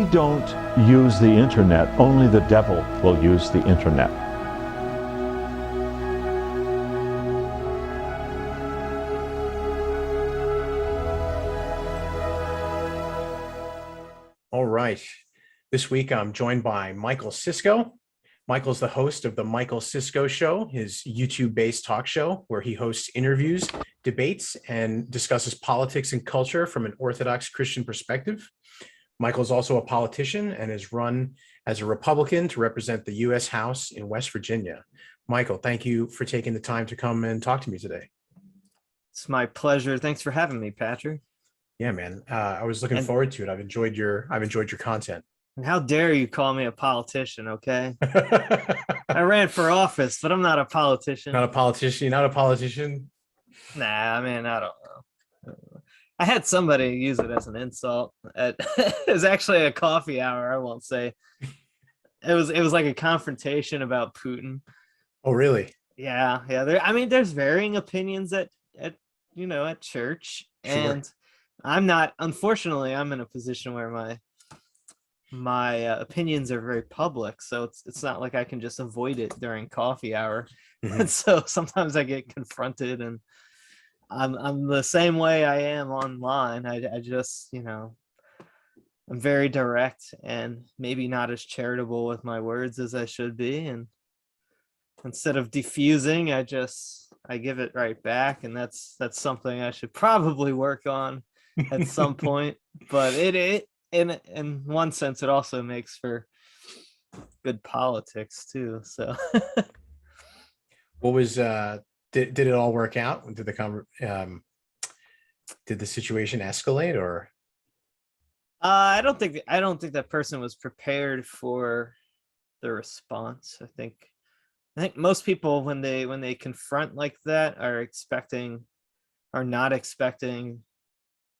we don't use the internet, only the devil will use the internet. All right. This week, I'm joined by Michael Sisco. Michael's the host of the Michael Sisco Show, his YouTube-based talk show where he hosts interviews, debates, and discusses politics and culture from an Orthodox Christian perspective. Michael's also a politician and has run as a Republican to represent the U.S. House in West Virginia. Michael, thank you for taking the time to come and talk to me today. It's my pleasure. Thanks for having me, Patrick. Yeah, man. I was looking forward to it. I've enjoyed your content. And how dare you call me a politician, okay? I ran for office, but I'm not a politician. Not a politician? You're not a politician? Nah, I mean, I don't know. I had somebody use it as an insult. It was actually a coffee hour, I won't say. It was like a confrontation about Putin. Oh, really? Yeah. There's varying opinions at church. Sure. And unfortunately, I'm in a position where my opinions are very public, so it's not like I can just avoid it during coffee hour. And so sometimes I get confronted, and I'm the same way I am online. I just, I'm very direct and maybe not as charitable with my words as I should be, and instead of diffusing, I give it right back, and that's something I should probably work on at some point. But it in one sense, it also makes for good politics too. So, what was did it all work out? Did the situation escalate, or? I don't think that person was prepared for the response. I think most people, when they confront like that, are not expecting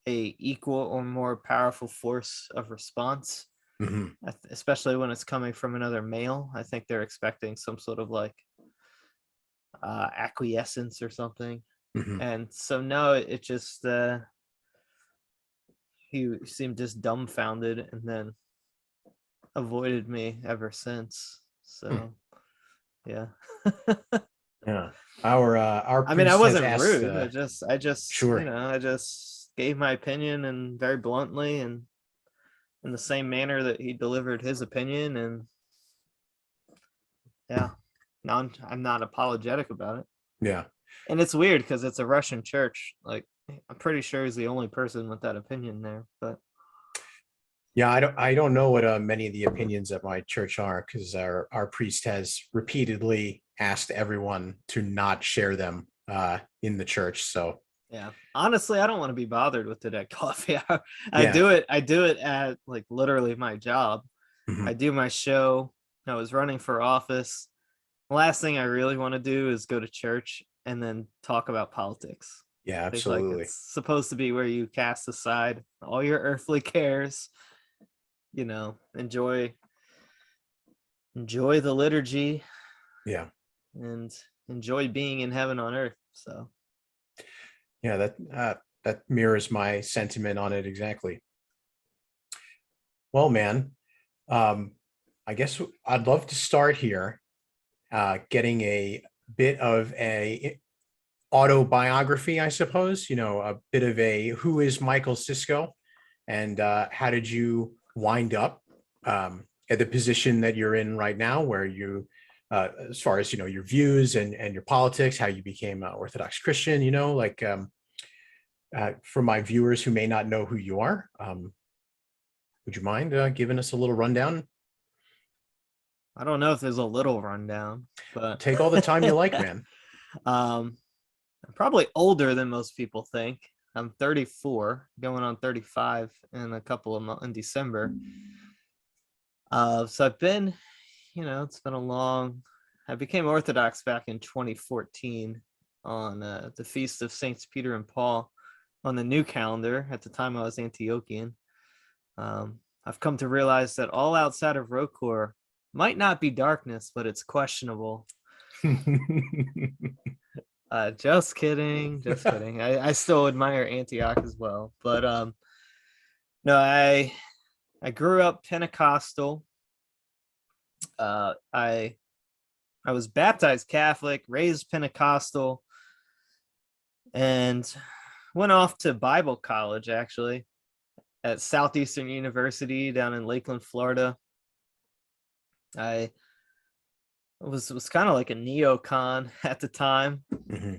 a equal or more powerful force of response, especially when it's coming from another male. I think they're expecting some sort of like acquiescence or something. And so no, it just he seemed just dumbfounded and then avoided me ever since. So yeah. Yeah. Our I mean, I wasn't rude. I just sure. I just gave my opinion, and very bluntly, and in the same manner that he delivered his opinion. And yeah, I'm not apologetic about it. Yeah. And it's weird because it's a Russian church. Like, I'm pretty sure he's the only person with that opinion there. But yeah, I don't know what many of the opinions at my church are, because our priest has repeatedly asked everyone to not share them in the church. So yeah, honestly, I don't want to be bothered with it at coffee hour. I do it at like literally my job. I do my show. I was running for office. The last thing I really want to do is go to church and then talk about politics. Yeah, absolutely. Like, it's supposed to be where you cast aside all your earthly cares, enjoy the liturgy. Yeah. And enjoy being in heaven on earth. So yeah, that mirrors my sentiment on it exactly. Well, man, I guess I'd love to start here, getting a bit of a autobiography, I suppose, a bit of a who is Michael Sisco, and how did you wind up at the position that you're in right now, where you as far as your views and your politics, how you became an Orthodox Christian, for my viewers who may not know who you are, would you mind giving us a little rundown? I don't know if there's a little rundown, but take all the time you like, man. I'm probably older than most people think. I'm 34, going on 35 in a couple of months in December. So I've been, it's been I became Orthodox back in 2014 on the Feast of Saints Peter and Paul on the new calendar. At the time, I was Antiochian. I've come to realize that all outside of Rokor might not be darkness, but it's questionable. Just kidding. I still admire Antioch as well. But no, I grew up Pentecostal. I was baptized Catholic, raised Pentecostal, and went off to Bible college actually at Southeastern University down in Lakeland, Florida. I was kind of like a neocon at the time. Mm-hmm.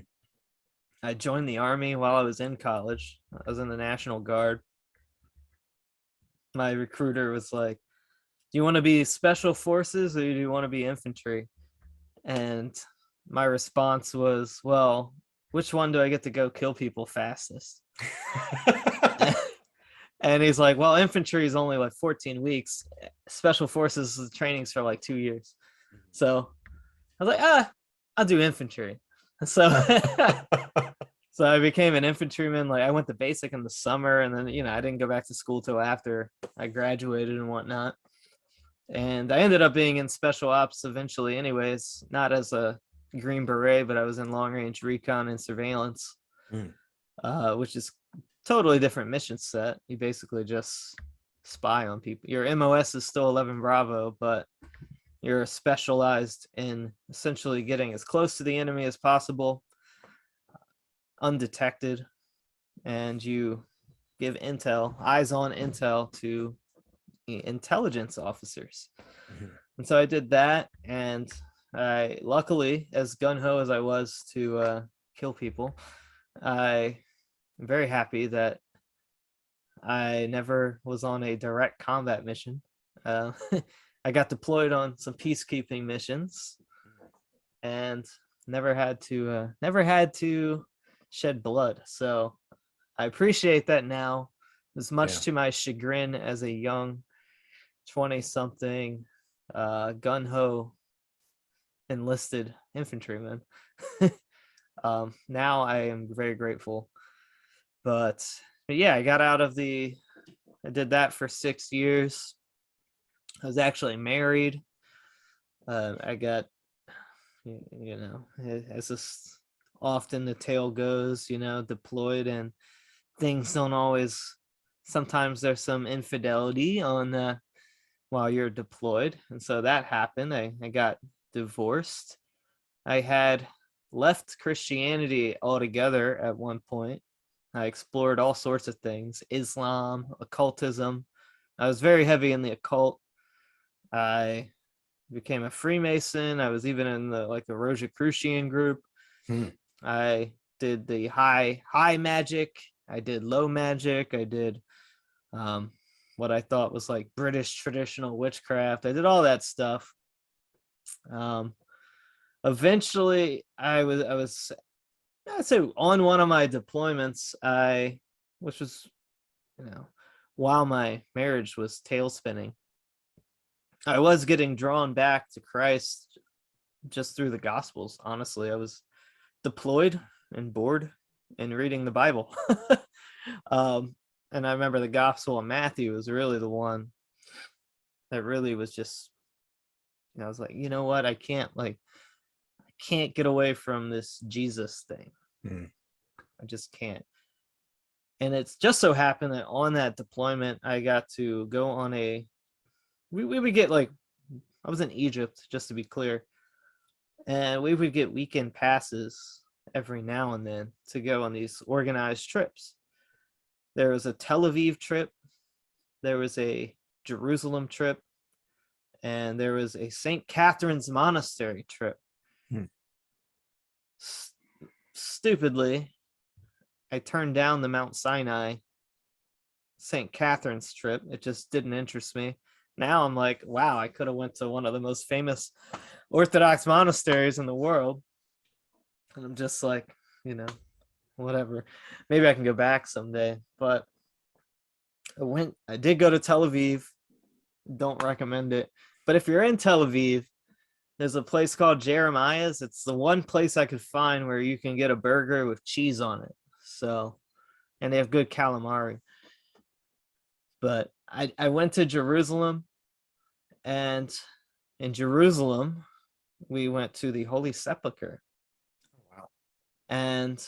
I joined the Army while I was in college. I was in the National Guard. My recruiter was like, "Do you want to be special forces or do you want to be infantry?" And my response was, "Well, which one do I get to go kill people fastest?" And he's like, "Well, infantry is only like 14 weeks. Special forces the training's for like 2 years." So I was like, I'll do infantry. So so I became an infantryman. Like I went to basic in the summer, and then I didn't go back to school till after I graduated and whatnot. And I ended up being in special ops eventually, anyways, not as a Green Beret, but I was in long range recon and surveillance, which is totally different mission set. You basically just spy on people. Your MOS is still 11 Bravo, but you're specialized in essentially getting as close to the enemy as possible, undetected, and you give intel, eyes on intel to intelligence officers. And so I did that, and I luckily, as gung-ho as I was to kill people, I am very happy that I never was on a direct combat mission. I got deployed on some peacekeeping missions and never had to shed blood. So I appreciate that now, as much to my chagrin as a young 20-something gun-ho enlisted infantryman. Now I am very grateful. But yeah, I did that for 6 years. I was actually married. I got, as this often the tale goes, deployed, and things don't always, sometimes there's some infidelity on while you're deployed. And so that happened. I got divorced. I had left Christianity altogether at one point. I explored all sorts of things, Islam, occultism. I was very heavy in the occult. I became a Freemason. I was even in the Rosicrucian group. I did the high magic. I did low magic. I did what I thought was like British traditional witchcraft. I did all that stuff. Eventually, I'd say on one of my deployments, which was, while my marriage was tail spinning, I was getting drawn back to Christ just through the Gospels. Honestly, I was deployed and bored and reading the Bible. And I remember the Gospel of Matthew was really the one that really was just, I was like, you know what? I can't get away from this Jesus thing. I just can't. And it's just so happened that on that deployment, I got to go on we would get I was in Egypt, just to be clear, and we would get weekend passes every now and then to go on these organized trips. There was a Tel Aviv trip, there was a Jerusalem trip, and there was a St. Catherine's Monastery trip. Stupidly, I turned down the Mount Sinai St. Catherine's trip. It just didn't interest me. Now I'm like, wow, I could have went to one of the most famous Orthodox monasteries in the world. And I'm just like, whatever. Maybe I can go back someday. But I did go to Tel Aviv. Don't recommend it. But if you're in Tel Aviv, there's a place called Jeremiah's. It's the one place I could find where you can get a burger with cheese on it. So, and they have good calamari. But I went to Jerusalem, and in Jerusalem, we went to the Holy Sepulchre. Wow. And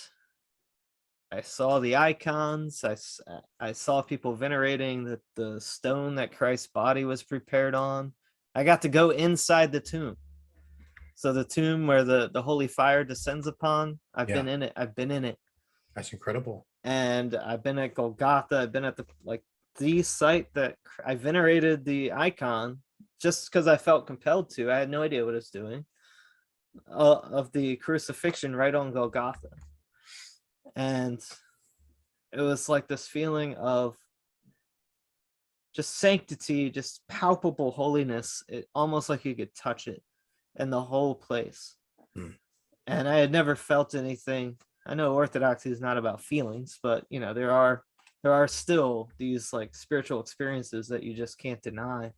I saw the icons. I saw people venerating the stone that Christ's body was prepared on. I got to go inside the tomb. So the tomb where the holy fire descends upon, I've been in it. I've been in it. That's incredible. And I've been at Golgotha. I've been at the site that I venerated the icon just because I felt compelled to. I had no idea what it's doing, of the crucifixion right on Golgotha. And it was like this feeling of just sanctity, just palpable holiness. It almost like you could touch it and the whole place. And I had never felt anything. I know Orthodoxy is not about feelings, but you know, there are still these like spiritual experiences that you just can't deny.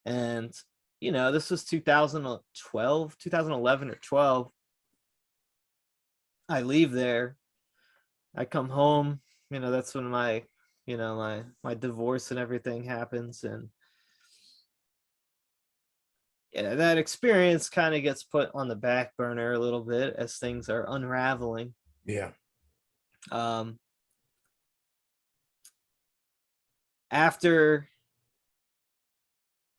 And you know, this was 2011 or 12. I leave there. I come home, you know, that's when my divorce and everything happens. And yeah, that experience kind of gets put on the back burner a little bit as things are unraveling. Yeah. After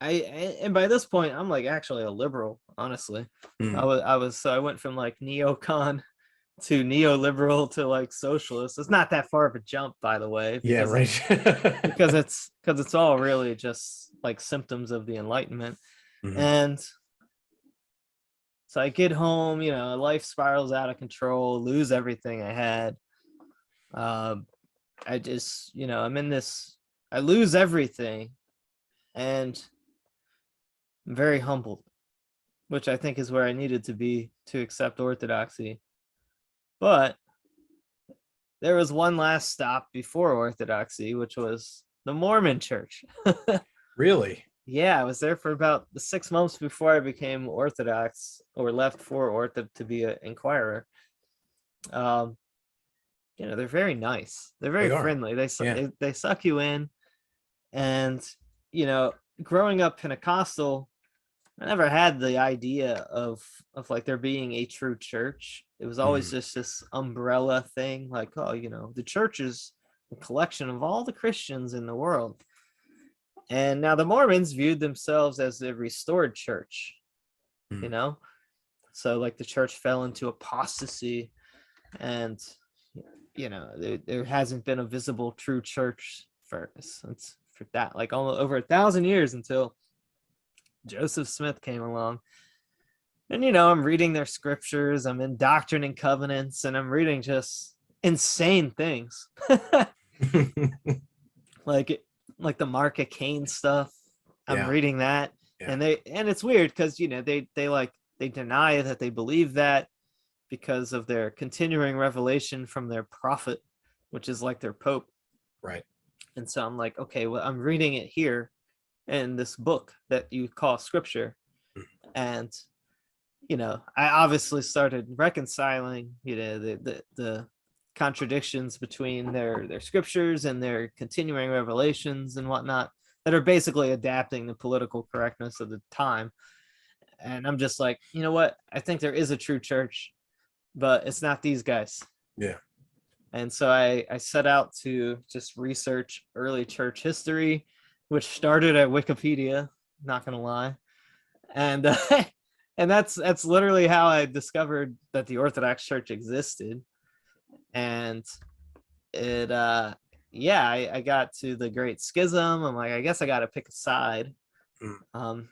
and by this point, I'm like actually a liberal, honestly. I went from like neocon to neoliberal to like socialist. It's not that far of a jump, by the way. Yeah, right. because it's all really just like symptoms of the Enlightenment. And so I get home, you know, life spirals out of control, lose everything I had. I just, you know, I lose everything, and I'm very humbled, which I think is where I needed to be to accept Orthodoxy. But there was one last stop before Orthodoxy, which was the Mormon Church. Really? Yeah, I was there for about 6 months before I became Orthodox or left for Ortho to be an inquirer. You know, they're very nice. They're very friendly. They suck you in. And, you know, growing up Pentecostal, I never had the idea of like there being a true church. It was always just this umbrella thing, like, oh, you know, the church is a collection of all the Christians in the world. And now the Mormons viewed themselves as a restored church, you know? So like the church fell into apostasy, and, you know, there hasn't been a visible true church for that, like almost over 1,000 years until Joseph Smith came along. And, you know, I'm reading their scriptures, I'm in Doctrine and Covenants, and I'm reading just insane things. like the Mark of Cain stuff. I'm reading that. Yeah. And it's weird because, you know, they deny that they believe that because of their continuing revelation from their prophet, which is like their pope. Right. And so I'm like, okay, well, I'm reading it here in this book that you call scripture. And, you know, I obviously started reconciling, you know, the contradictions between their scriptures and their continuing revelations and whatnot that are basically adapting the political correctness of the time. And I'm just like, you know what? I think there is a true church, but it's not these guys. Yeah. And so I set out to just research early church history, which started at Wikipedia, not gonna lie. And and that's literally how I discovered that the Orthodox Church existed. And it I got to the Great Schism. I'm like, I guess I gotta pick a side. I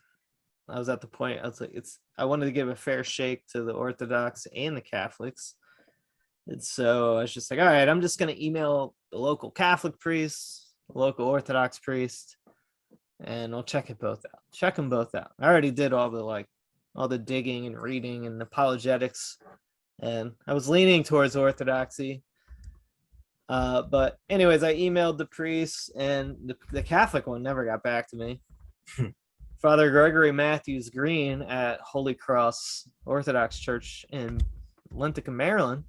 was at the point, I was like, I wanted to give a fair shake to the Orthodox and the Catholics. And so I was just like, all right, I'm just going to email the local Catholic priest, the local Orthodox priest, and we'll check them both out. I already did all the digging and reading and apologetics, and I was leaning towards Orthodoxy. But anyways, I emailed the priest, and the Catholic one never got back to me. Father Gregory Matthews Green at Holy Cross Orthodox Church in Lintica, Maryland,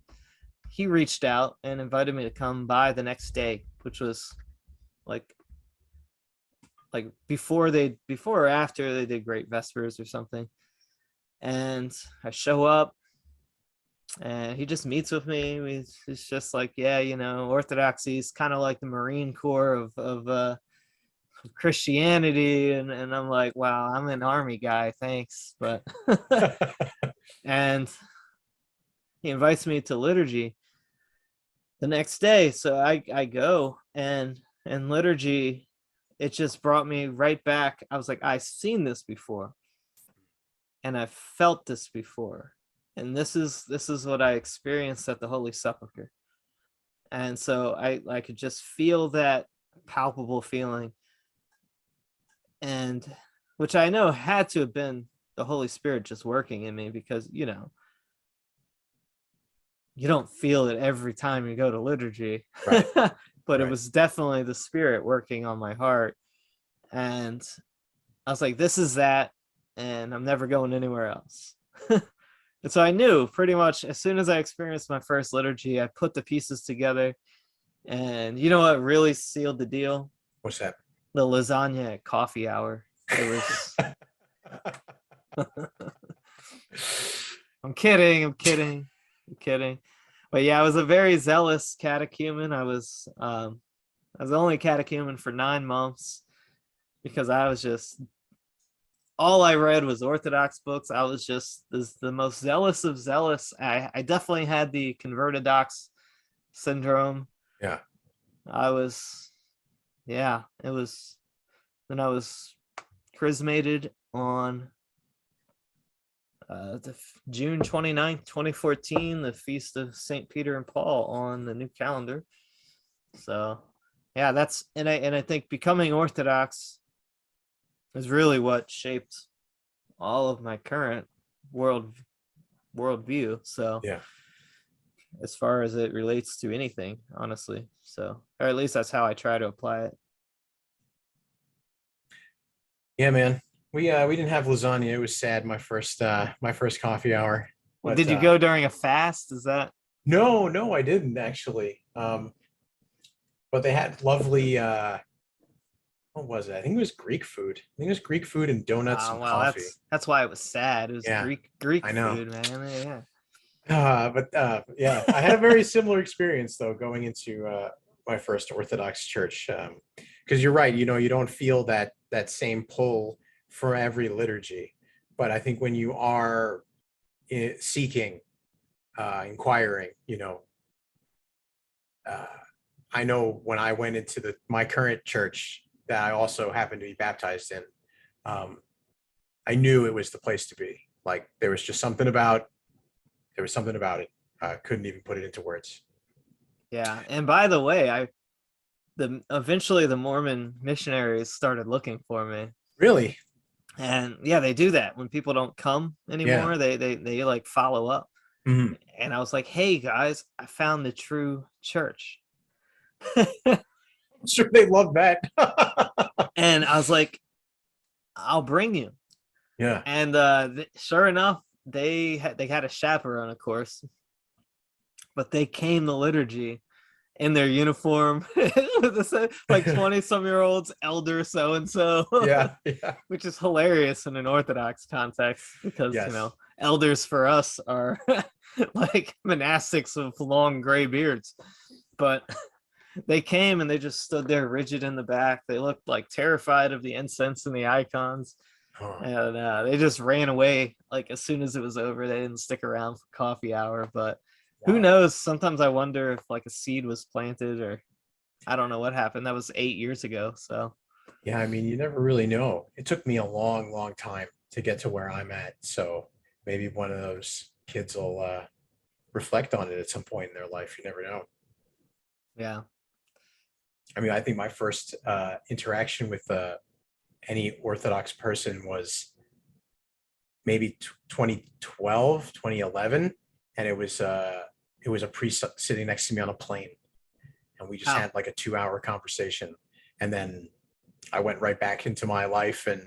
he reached out and invited me to come by the next day, which was like before or after they did Great Vespers or something. And I show up, and he just meets with me. He's just like, yeah, Orthodoxy is kind of like the Marine Corps of Christianity, and I'm like, wow, I'm an Army guy, thanks, but and he invites me to liturgy the next day. So I go, and liturgy, it just brought me right back. I was like, I've seen this before, and I've felt this before, and this is what I experienced at the Holy Sepulchre. And so I could just feel that palpable feeling, and which I know had to have been the Holy Spirit just working in me, because you don't feel it every time you go to liturgy. Right. But it Right. was definitely the Spirit working on my heart, and I was like, this is that, and I'm never going anywhere else. And so I knew pretty much as soon as I experienced my first liturgy, I put the pieces together. And you know what really sealed the deal? What's that? The lasagna at coffee hour. It was I'm kidding. But yeah, I was a very zealous catechumen. I was the only catechumen for 9 months, because I was just, all I read was Orthodox books. I was just the most zealous of zealous. I definitely had the convertidox syndrome. Yeah. It was, then I was chrismated on June 29th, 2014, the feast of St. Peter and Paul on the new calendar. So yeah, and I think becoming Orthodox is really what shaped all of my current worldview. So Yeah. as far as it relates to anything, honestly. So, or at least that's how I try to apply it. Yeah, man. We didn't have lasagna. It was sad. My first coffee hour. Well, But did you go during a fast? Is that? no, I didn't actually. But they had lovely what was it? I think it was Greek food. I think it was Greek food and donuts and Well, coffee. that's why it was sad. It was Yeah, Greek I know. food, man. Yeah. Yeah, I had a very similar experience though going into my first Orthodox church. Because you're right, you don't feel that same pull for every liturgy, but I think when you are seeking, inquiring, I know when I went into my current church that I also happened to be baptized in, I knew it was the place to be. Like there was something about it. I couldn't even put it into words. Yeah. And by the way, eventually the Mormon missionaries started looking for me. Really? And yeah, they do that when people don't come anymore. Yeah. They like follow up. Mhm. And I was like, hey guys, I found the true church. I'm sure they love that. And I was like, I'll bring you. Yeah. And sure enough, they had a chaperone, of course, but they came to liturgy in their uniform with like 20-some-year-olds, elder so and so. Yeah. Which is hilarious in an Orthodox context, because Yes. elders for us are like monastics with long gray beards. But they came and they just stood there rigid in the back. They looked like terrified of the incense and the icons. Oh. And they just ran away like as soon as it was over. They didn't stick around for coffee hour, but who knows? Sometimes I wonder if like a seed was planted, or I don't know what happened. That was 8 years ago. So Yeah, I mean, you never really know. It took me a long, long time to get to where I'm at. So maybe one of those kids will reflect on it at some point in their life. You never know. yeah. I mean, I think my first interaction with any Orthodox person was maybe 2012, 2011. And it was a priest sitting next to me on a plane. And we just had like a 2-hour conversation. And then I went right back into my life, and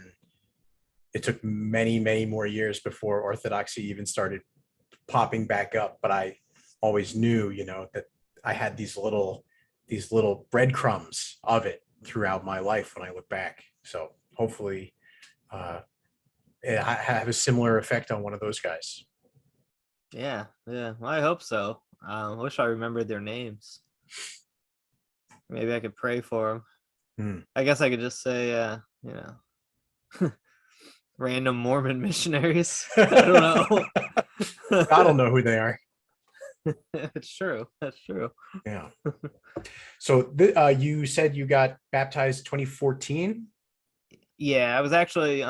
it took many, many more years before Orthodoxy even started popping back up. But I always knew, that I had these little breadcrumbs of it throughout my life when I look back. So hopefully I have a similar effect on one of those guys. Yeah, yeah. Well, I hope so. I wish I remembered their names. Maybe I could pray for them. Hmm. I guess I could just say, random Mormon missionaries. I don't know. I don't know who they are. It's true. That's true. Yeah. So you said you got baptized 2014. Yeah, I was actually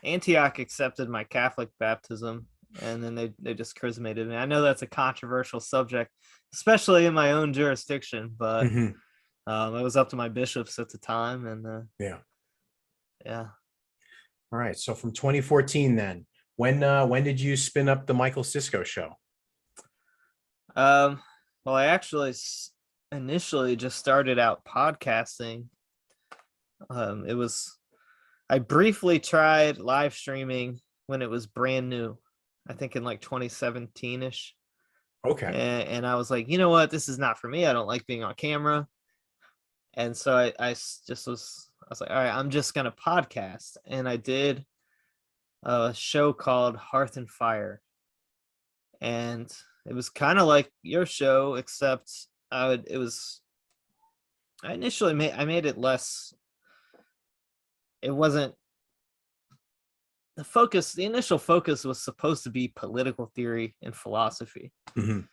Antioch accepted my Catholic baptism, and then they just chrismated me. I know that's a controversial subject, especially in my own jurisdiction, but Mhm. it was up to my bishops at the time, and Yeah. yeah. All right. So from 2014, then when did you spin up the Michael Sisco Show? Well, I actually initially just started out podcasting. It was I briefly tried live streaming when it was brand new. I think in like 2017-ish. Okay. And I was like, you know what, this is not for me. I don't like being on camera. And so I was like, all right, I'm just gonna podcast. And I did a show called Hearth and Fire. And it was kind of like your show, except I initially made it less. It wasn't the initial focus was supposed to be political theory and philosophy. Mhm.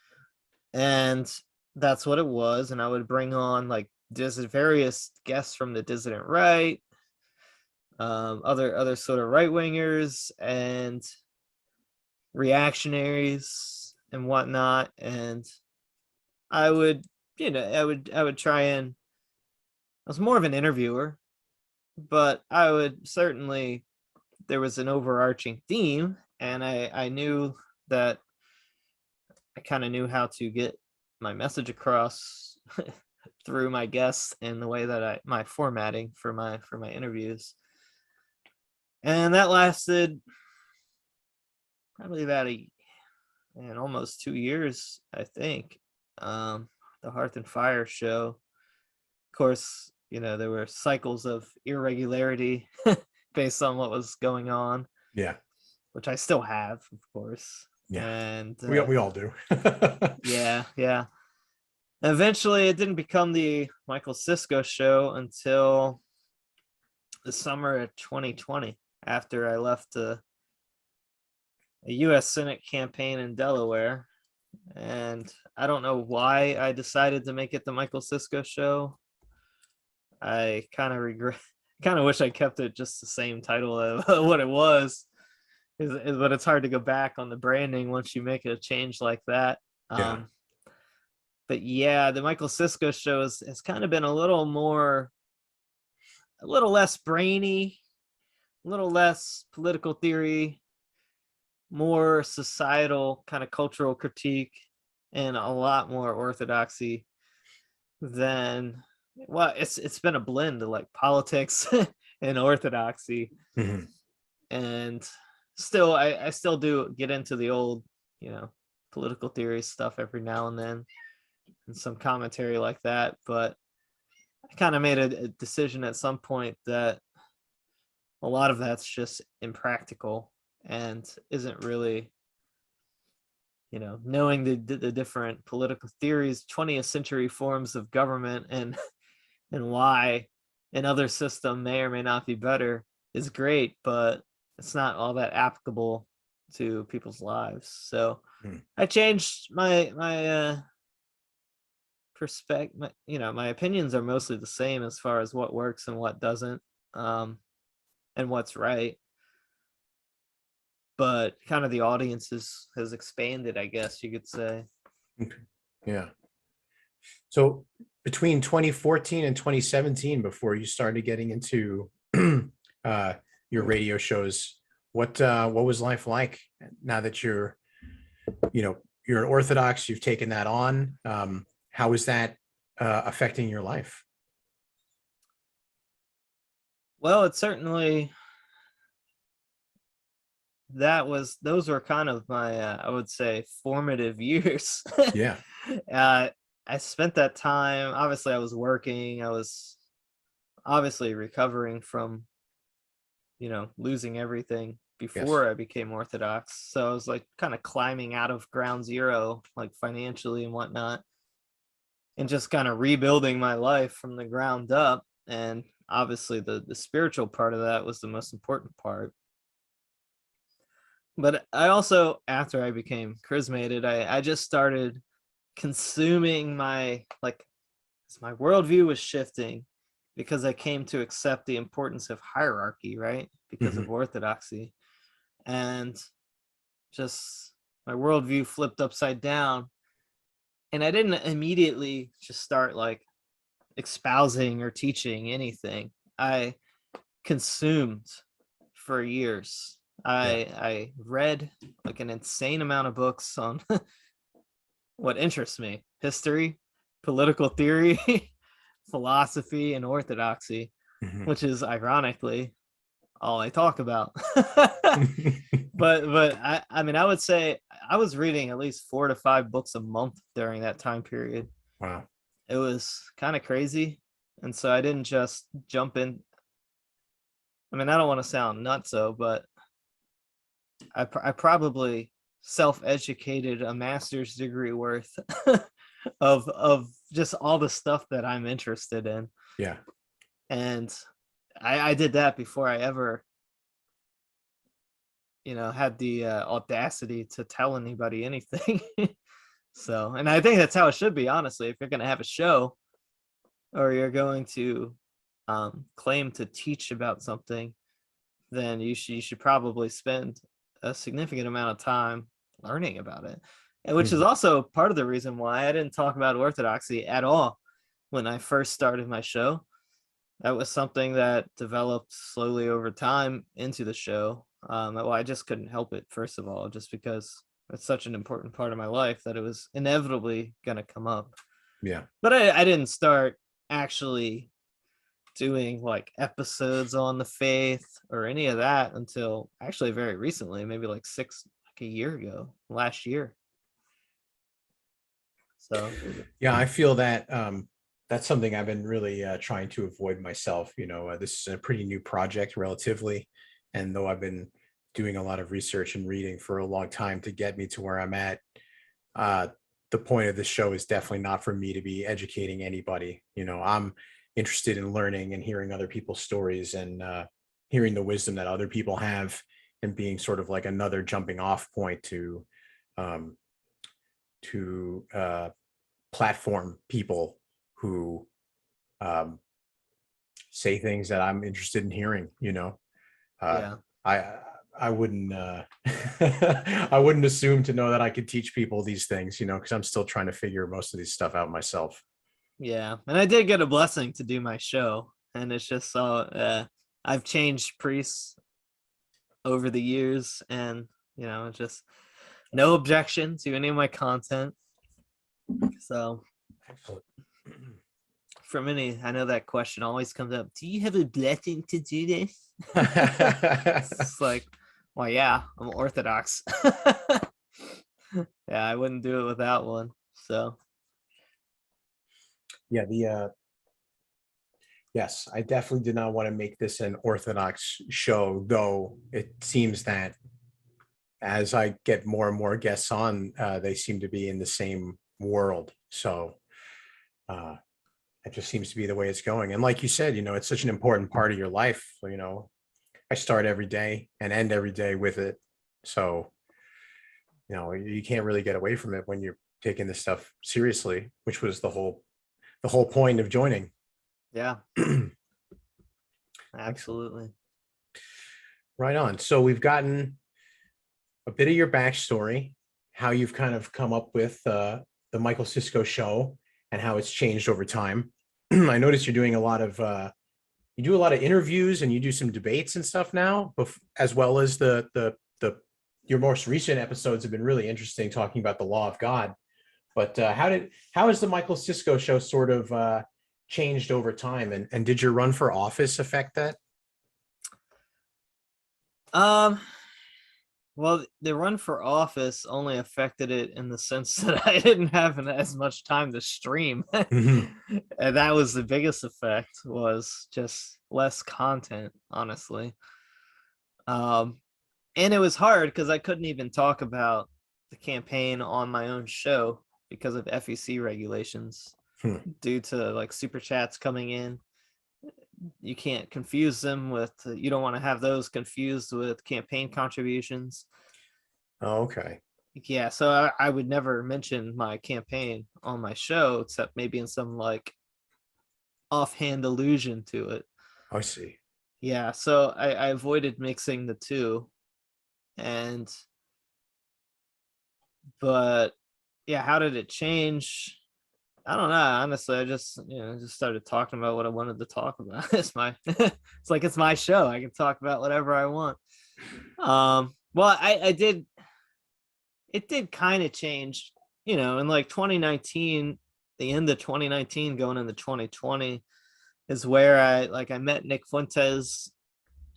And that's what it was. And I would bring on like various guests from the dissident right, other sort of right wingers and reactionaries and whatnot. And I would, I would try and I was more of an interviewer, but I would certainly there was an overarching theme, and I knew that I kind of knew how to get my message across through my guests and the way that my formatting for my interviews. And that lasted probably about almost 2 years, I think. The Hearth and Fire show. Of course, there were cycles of irregularity based on what was going on, Yeah. which I still have, of course. Yeah. And We all do. yeah. Eventually, it didn't become the Michael Sisco Show until the summer of 2020, after I left a U.S. Senate campaign in Delaware. And I don't know why I decided to make it the Michael Sisco Show. I kind of wish I kept it just the same title of what it was, but it's hard to go back on the branding once you make a change like that. Yeah. But yeah, the Michael Sisco Show has kind of been a little less brainy, a little less political theory, more societal kind of cultural critique, and a lot more orthodoxy than it's been a blend of like politics and orthodoxy. Mhm. And still I still do get into the old, political theory stuff every now and then, and some commentary like that, but I kind of made a decision at some point that a lot of that's just impractical and isn't really, knowing the different political theories, 20th century forms of government, and why another system may or may not be better is great, but it's not all that applicable to people's lives. So I changed my perspective. My opinions are mostly the same as far as what works and what doesn't, and what's right. But kind of the audience has expanded, I guess you could say. Okay. Yeah. So between 2014 and 2017, before you started getting into your radio shows, what was life like now that you're an Orthodox, you've taken that on? How is that affecting your life? Well, it certainly those were kind of my I would say formative years. Yeah. I spent that time, obviously I was working, I was obviously recovering from losing everything before I became Orthodox. So I was like kind of climbing out of ground zero, like financially and whatnot, and just kind of rebuilding my life from the ground up. And obviously the spiritual part of that was the most important part. But I also, after I became charismated, I just started consuming my worldview was shifting because I came to accept the importance of hierarchy, right? Because of orthodoxy. And just my worldview flipped upside down. And I didn't immediately just start like espousing or teaching anything. I consumed for years. I read like an insane amount of books on what interests me: history, political theory, philosophy, and orthodoxy, which is ironically all I talk about. but I mean, I would say I was reading at least 4 to 5 books a month during that time period. Wow. It was kind of crazy. And so I didn't just jump in. I mean, I don't want to sound nutso, but I probably self-educated a master's degree worth of just all the stuff that I'm interested in. Yeah. And I did that before I ever, had the audacity to tell anybody anything. So, and I think that's how it should be, honestly. If you're going to have a show or you're going to claim to teach about something, then you should probably spend a significant amount of time learning about it. And which is also part of the reason why I didn't talk about orthodoxy at all when I first started my show. That was something that developed slowly over time into the show. Well, I just couldn't help it, first of all, just because it's such an important part of my life that it was inevitably going to come up. Yeah. But I didn't start actually doing like episodes on the faith or any of that until actually very recently, maybe like a year ago, last year. So yeah, I feel that that's something I've been really trying to avoid myself. This is a pretty new project relatively, and though I've been doing a lot of research and reading for a long time to get me to where I'm at, the point of this show is definitely not for me to be educating anybody. I'm interested in learning and hearing other people's stories and hearing the wisdom that other people have, and being sort of like another jumping off point to platform people who say things that I'm interested in hearing. yeah. I wouldn't I wouldn't assume to know that I could teach people these things, because I'm still trying to figure most of these stuff out myself. Yeah, and I did get a blessing to do my show, and it's just so I've changed priests over the years, and just no objection to any of my content. So Excellent. for many, I know that question always comes up: do you have a blessing to do this? It's like, well, yeah, I'm Orthodox. Yeah, I wouldn't do it without one. So yeah, yes, I definitely did not want to make this an Orthodox show, though it seems that as I get more and more guests on, they seem to be in the same world. So it just seems to be the way it's going. And like you said, it's such an important part of your life. I start every day and end every day with it. So, you can't really get away from it when you're taking this stuff seriously, which was the whole point of joining. yeah, absolutely. Right on. So we've gotten a bit of your backstory, how you've kind of come up with the Michael Sisco Show and how it's changed over time. I noticed you're doing a lot of interviews, and you do some debates and stuff now, as well as your most recent episodes have been really interesting, talking about the law of God. But how has the Michael Sisco Show sort of changed over time, and did your run for office affect that? Well, the run for office only affected it in the sense that I didn't have as much time to stream. And that was the biggest effect, was just less content, honestly. and it was hard because I couldn't even talk about the campaign on my own show because of FEC regulations Hmm. due to like super chats coming in. You can't confuse them with, you don't want to have those confused with campaign contributions. Oh, okay. Yeah, so I would never mention my campaign on my show except maybe in some like offhand allusion to it. I see. Yeah, so I avoided mixing the two. And but yeah, how did it change? I don't know. Honestly, I just just started talking about what I wanted to talk about. It's my it's like it's my show. I can talk about whatever I want. Well, I did, it did kind of change, in like 2019, the end of 2019 going into 2020 is where I met Nick Fuentes,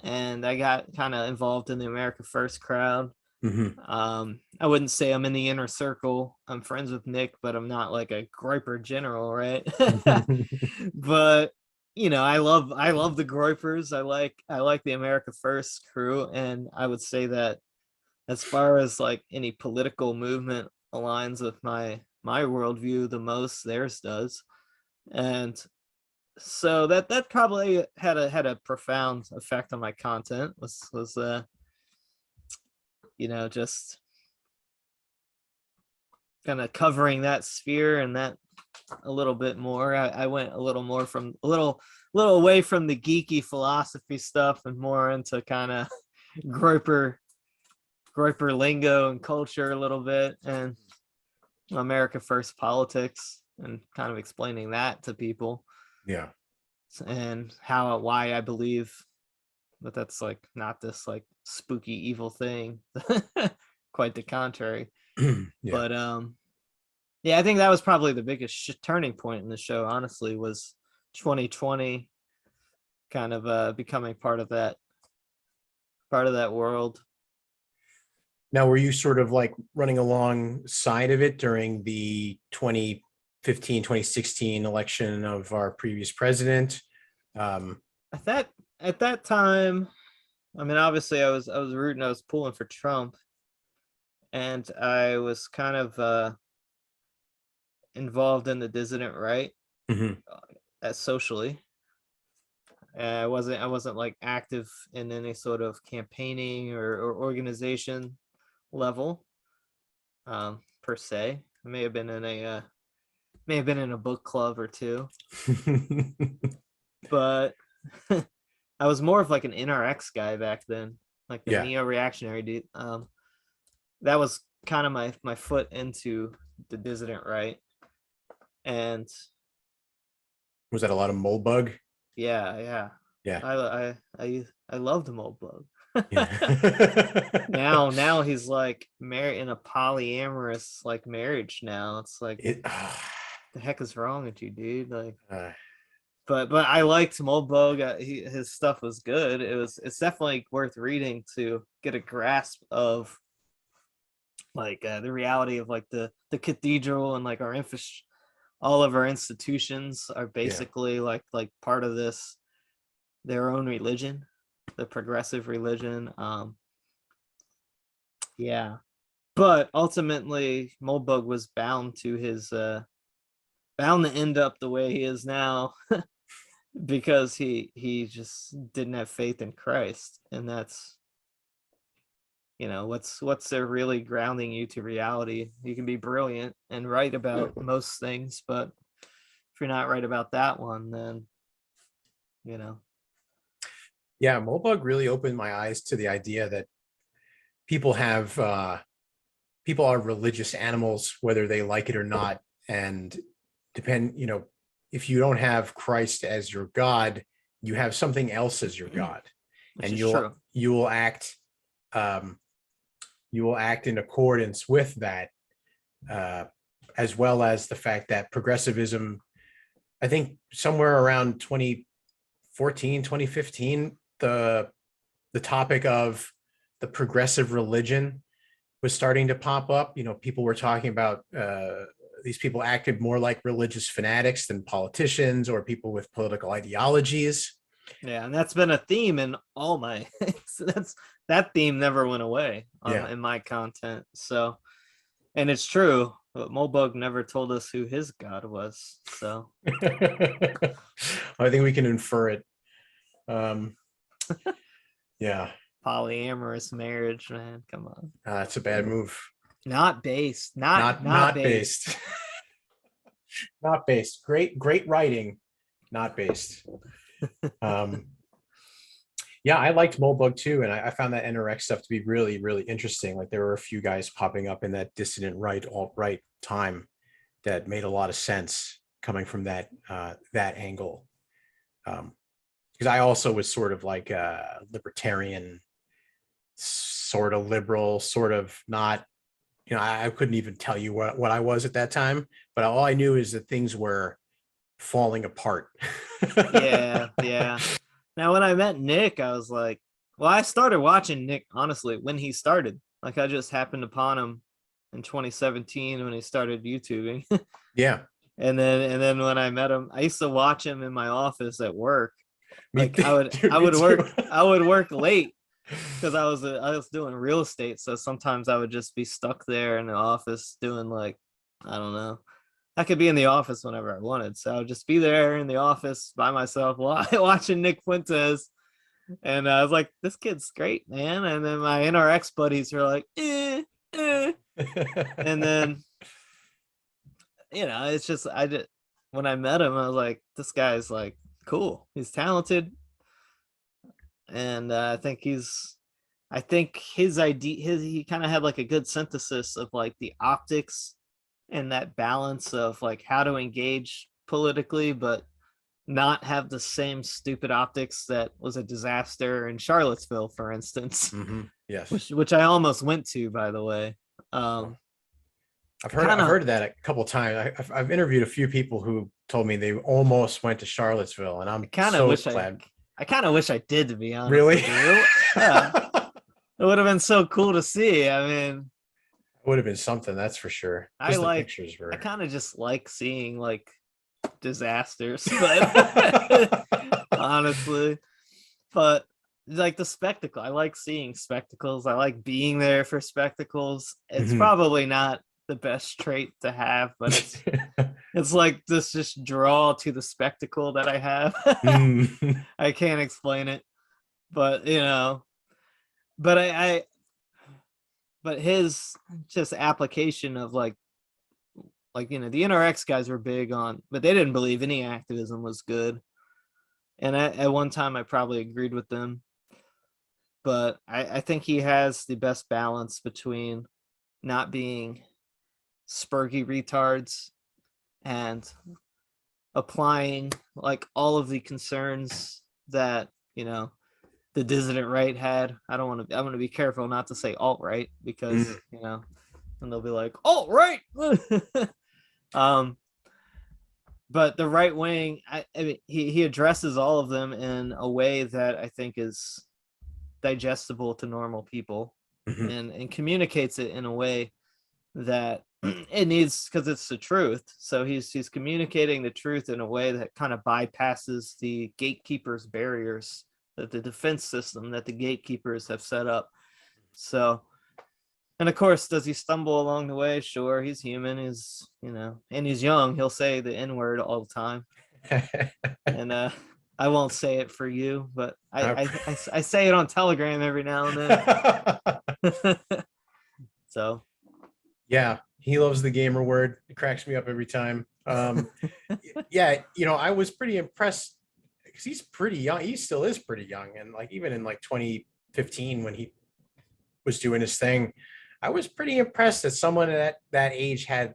and I got kind of involved in the America First crowd. Mhm. I wouldn't say I'm in the inner circle. I'm friends with Nick, but I'm not like a Groiper general, right? But I love the Groipers. I like the America First crew, and I would say that as far as like any political movement aligns with my worldview the most, theirs does. And so that probably had a profound effect on my content, was just kind of covering that sphere and that a little bit more. I went a little more from a little away from the geeky philosophy stuff and more into kind of Groiper lingo and culture a little bit, and America First politics, and kind of explaining that to people. Yeah. And why I believe that that's like not this like spooky evil thing. Quite the contrary. Yeah. But yeah, I think that was probably the biggest turning point in the show, honestly, was 2020 kind of becoming part of that world. Now, were you sort of like running alongside of it during the 2015, 2016 election of our previous president? At that time, I mean, obviously I was rooting, I was pulling for Trump, and I was kind of involved in the dissident right, Mhm. as socially. I wasn't like active in any sort of campaigning or organization level, per se. I may have been in a book club or two, but I was more of like an NRX guy back then, like the Yeah. neo-reactionary dude. That was kind of my foot into the dissident right. And Was that a lot of Moldbug? yeah, Yeah. I loved Moldbug. Yeah. Now he's like married in a polyamorous like marriage now. It's like, It, the heck is wrong with you, dude? Like, uh, but I liked Moldbug. His stuff was good. It's definitely worth reading to get a grasp of like the reality of like the cathedral, and like our all of our institutions are basically like part of this, their own religion, the progressive religion. Yeah, but ultimately Moldbug was bound to bound to end up the way he is now because he just didn't have faith in Christ. And that's, what's there really grounding you to reality? You can be brilliant and right about most things, but if you're not right about that one, then yeah, Moldbug really opened my eyes to the idea that people are religious animals, whether they like it or not. And if you don't have Christ as your God, you have something else as your God. which And is true. you will act in accordance with that, as well as the fact that progressivism, I think somewhere around 2014, 2015, the topic of the progressive religion was starting to pop up. People were talking about these people acted more like religious fanatics than politicians or people with political ideologies. Yeah, and that's been a theme in all my so that theme never went away in my content. So, and it's true, but Mulbug never told us who his god was. So I think we can infer it. Um, yeah, polyamorous marriage, man. Come on. that's a bad move. Not based. Not based. based. Not based. Great writing, not based. Yeah, I liked Mulbug too, and I found that NRX stuff to be really, really interesting. Like there were a few guys popping up in that dissident right, alt-right time that made a lot of sense coming from that angle. Because I also was sort of like a libertarian, sort of liberal, sort of not. I couldn't even tell you what I was at that time, but all I knew is that things were falling apart. Yeah. Now, when I met Nick, I was like, well, I started watching Nick, honestly, when he started. Like, I just happened upon him in 2017 when he started YouTubing. Yeah. And then when I met him, I used to watch him in my office at work. Like I would work late because I was doing real estate. So sometimes I would just be stuck there in the office doing like, I don't know. I could be in the office whenever I wanted. So I would just be there in the office by myself watching Nick Fuentes. And I was like, this kid's great, man. And then my NRX buddies were like, And then, it's just, when I met him, I was like, this guy's like, cool. He's talented. And I think his idea, he kind of had like a good synthesis of like the optics and that balance of like how to engage politically, but not have the same stupid optics that was a disaster in Charlottesville, for instance. Mm-hmm. Yes. Which I almost went to, by the way. I've heard that a couple of times. I've interviewed a few people who told me they almost went to Charlottesville, and I'm so glad. I kind of wish I did, to be honest. Really? Yeah. It would have been so cool to see. I mean, it would have been something, that's for sure. I kind of just like seeing like disasters, but honestly, but like the spectacle, I like seeing spectacles. I like being there for spectacles. It's probably not the best trait to have, but it's like this just draw to the spectacle that I have. I can't explain it, but but his just application of like the NRX guys were big on, but they didn't believe any activism was good. And at one time I probably agreed with them, but I think he has the best balance between not being spurgy retards and applying like all of the concerns that the dissident right had. I want to be careful not to say alt-right because and they'll be like alt-right. But the right wing, I mean, he addresses all of them in a way that I think is digestible to normal people, and communicates it in a way that it needs, because it's the truth. So he's communicating the truth in a way that kind of bypasses the gatekeepers' barriers, that the defense system that the gatekeepers have set up. So, and of course, does he stumble along the way? Sure, he's human. He's and he's young. He'll say the N-word all the time. And I won't say it for you, but I say it on Telegram every now and then. So, yeah, he loves the gamer word. It cracks me up every time. Yeah, I was pretty impressed because he's pretty young. He still is pretty young, and like even in like 2015 when he was doing his thing, I was pretty impressed that someone at that age had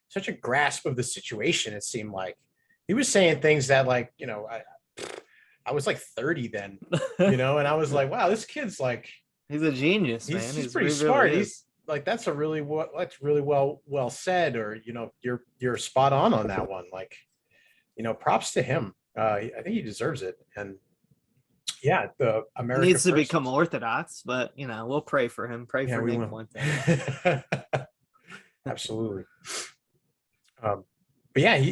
such a grasp of the situation. It seemed like he was saying things that like, I was like 30 then, and I was like, wow, this kid's like, he's a genius, man. He's pretty smart. He's like, that's really well said, or, you're spot on that one. Like, props to him. I think he deserves it. And yeah, the America needs to become Orthodox, but we'll pray for him. Pray for Nick one day. Absolutely. But yeah,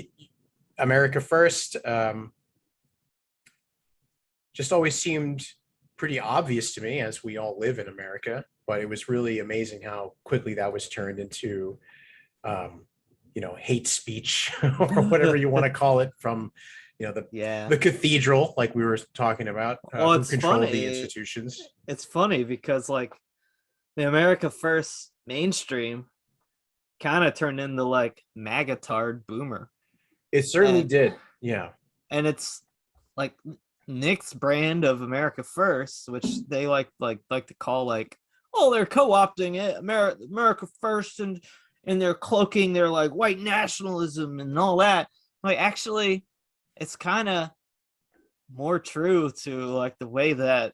America First. just always seemed pretty obvious to me, as we all live in America. But it was really amazing how quickly that was turned into, hate speech or whatever you want to call it, from, Yeah. the cathedral, like we were talking about, Well, who it's controlled funny. the institutions. It's funny because like the America First mainstream kind of turned into like magatard boomer. It certainly And did. Yeah. and it's like Nick's brand of America First, which they like to call like, oh, they're co-opting it, America First, and they're cloaking their like white nationalism and all that. Like, actually, it's kind of more true to like the way that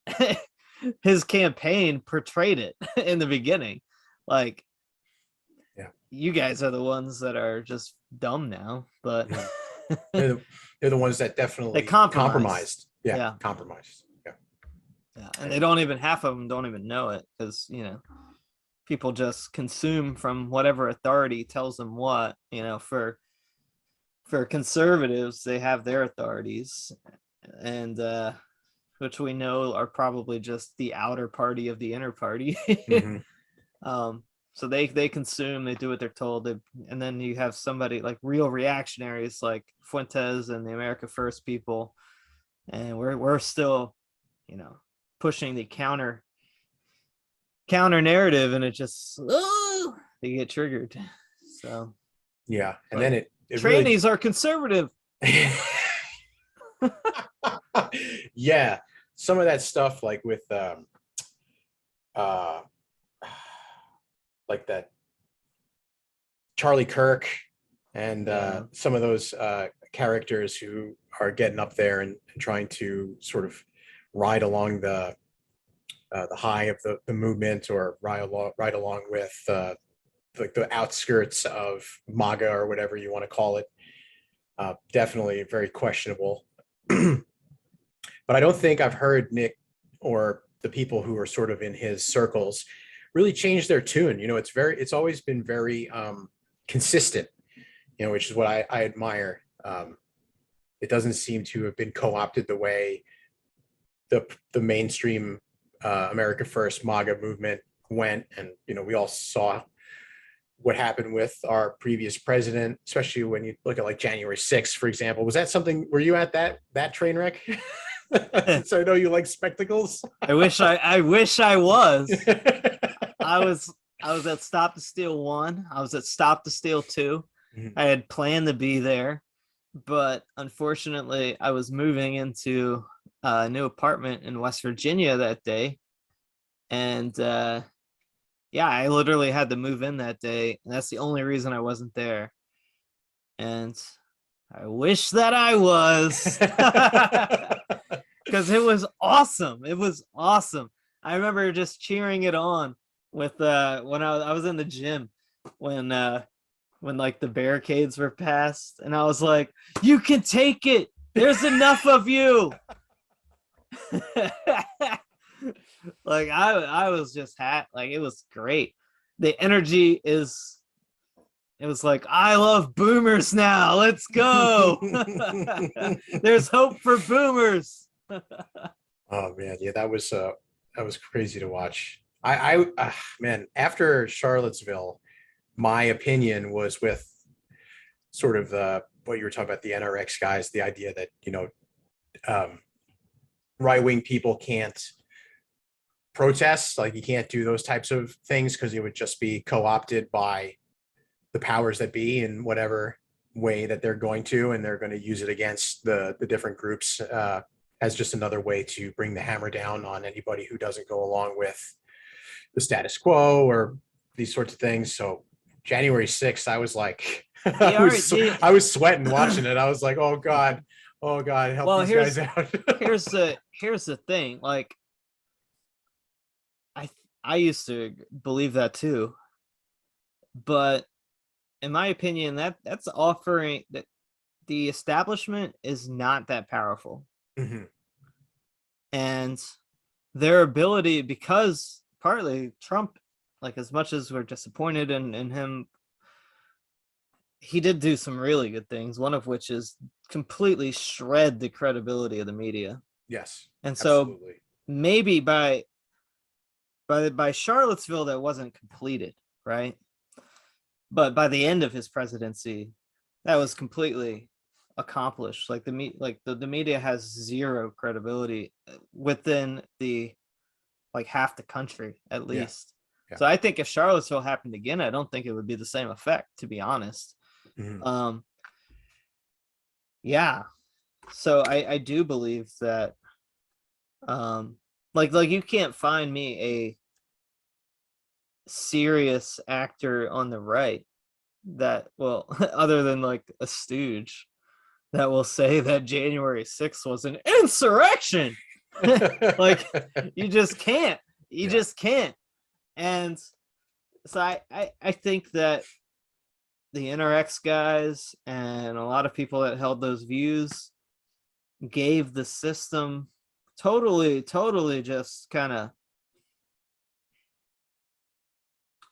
his campaign portrayed it in the beginning. Like, Yeah, you guys are the ones that are just dumb now, but they're the ones that definitely they compromised. compromised. Yeah. Compromised. Yeah. Yeah, and they don't even, half of them don't even know it, because people just consume from whatever authority tells them what. For conservatives, they have their authorities, and which we know are probably just the outer party of the inner party. So they consume, they do what they're told, and then you have somebody like real reactionaries like Fuentes and the America First people, and we're still pushing the counter narrative, and it just they get triggered. So yeah, and then it trannies are conservative. Yeah, some of that stuff, like with like that Charlie Kirk and some of those characters who are getting up there and trying to sort of ride along the high of the movement, or ride along with like the outskirts of MAGA, or whatever you want to call it. Definitely very questionable. But I don't think I've heard Nick or the people who are sort of in his circles really change their tune. It's always been very consistent, which is what I admire. It doesn't seem to have been co-opted the way the mainstream America First MAGA movement went. And we all saw what happened with our previous president, especially when you look at like January 6th, for example. Was that something, were you at that train wreck? So I know you like spectacles. I wish I was. I was at Stop to Steal 1. I was at Stop to Steal 2. I had planned to be there, but unfortunately I was moving into a new apartment in West Virginia that day. And I literally had to move in that day. And that's the only reason I wasn't there. And I wish that I was, because it was awesome. It was awesome. I remember just cheering it on with when I was in the gym when like the barricades were passed, and I was like, "You can take it. There's enough of you." Like I was just like, it was great. The energy it was like, I love boomers now. Let's go. There's hope for boomers. Oh man, yeah, that was crazy to watch. Man, after Charlottesville, my opinion was with sort of what you were talking about, the NRX guys, the idea that right-wing people can't protest, like you can't do those types of things because it would just be co-opted by the powers that be in whatever way that they're going to, and they're going to use it against the different groups as just another way to bring the hammer down on anybody who doesn't go along with the status quo or these sorts of things. So January 6th, I was like, I was sweating watching it. I was like, oh God, help these guys out. here's the thing. Like, I used to believe that too, but in my opinion, that's offering that the establishment is not that powerful. And their ability, because partly Trump, like, as much as we're disappointed in him, he did do some really good things, one of which is completely shred the credibility of the media. Yes. And so Absolutely. maybe by Charlottesville that wasn't completed, right? But by the end of his presidency, that was completely accomplished. Like the media has zero credibility within the like half the country at Yeah. least. Yeah. So I think if Charlottesville happened again, I don't think it would be the same effect, to be honest. Mhm. Yeah. So I do believe that like you can't find me a serious actor on the right that will other than like a stooge that will say that January 6th was an insurrection. Like you just can't. You Yeah. just can't. And so I think that the NRX guys and a lot of people that held those views gave the system totally just kind of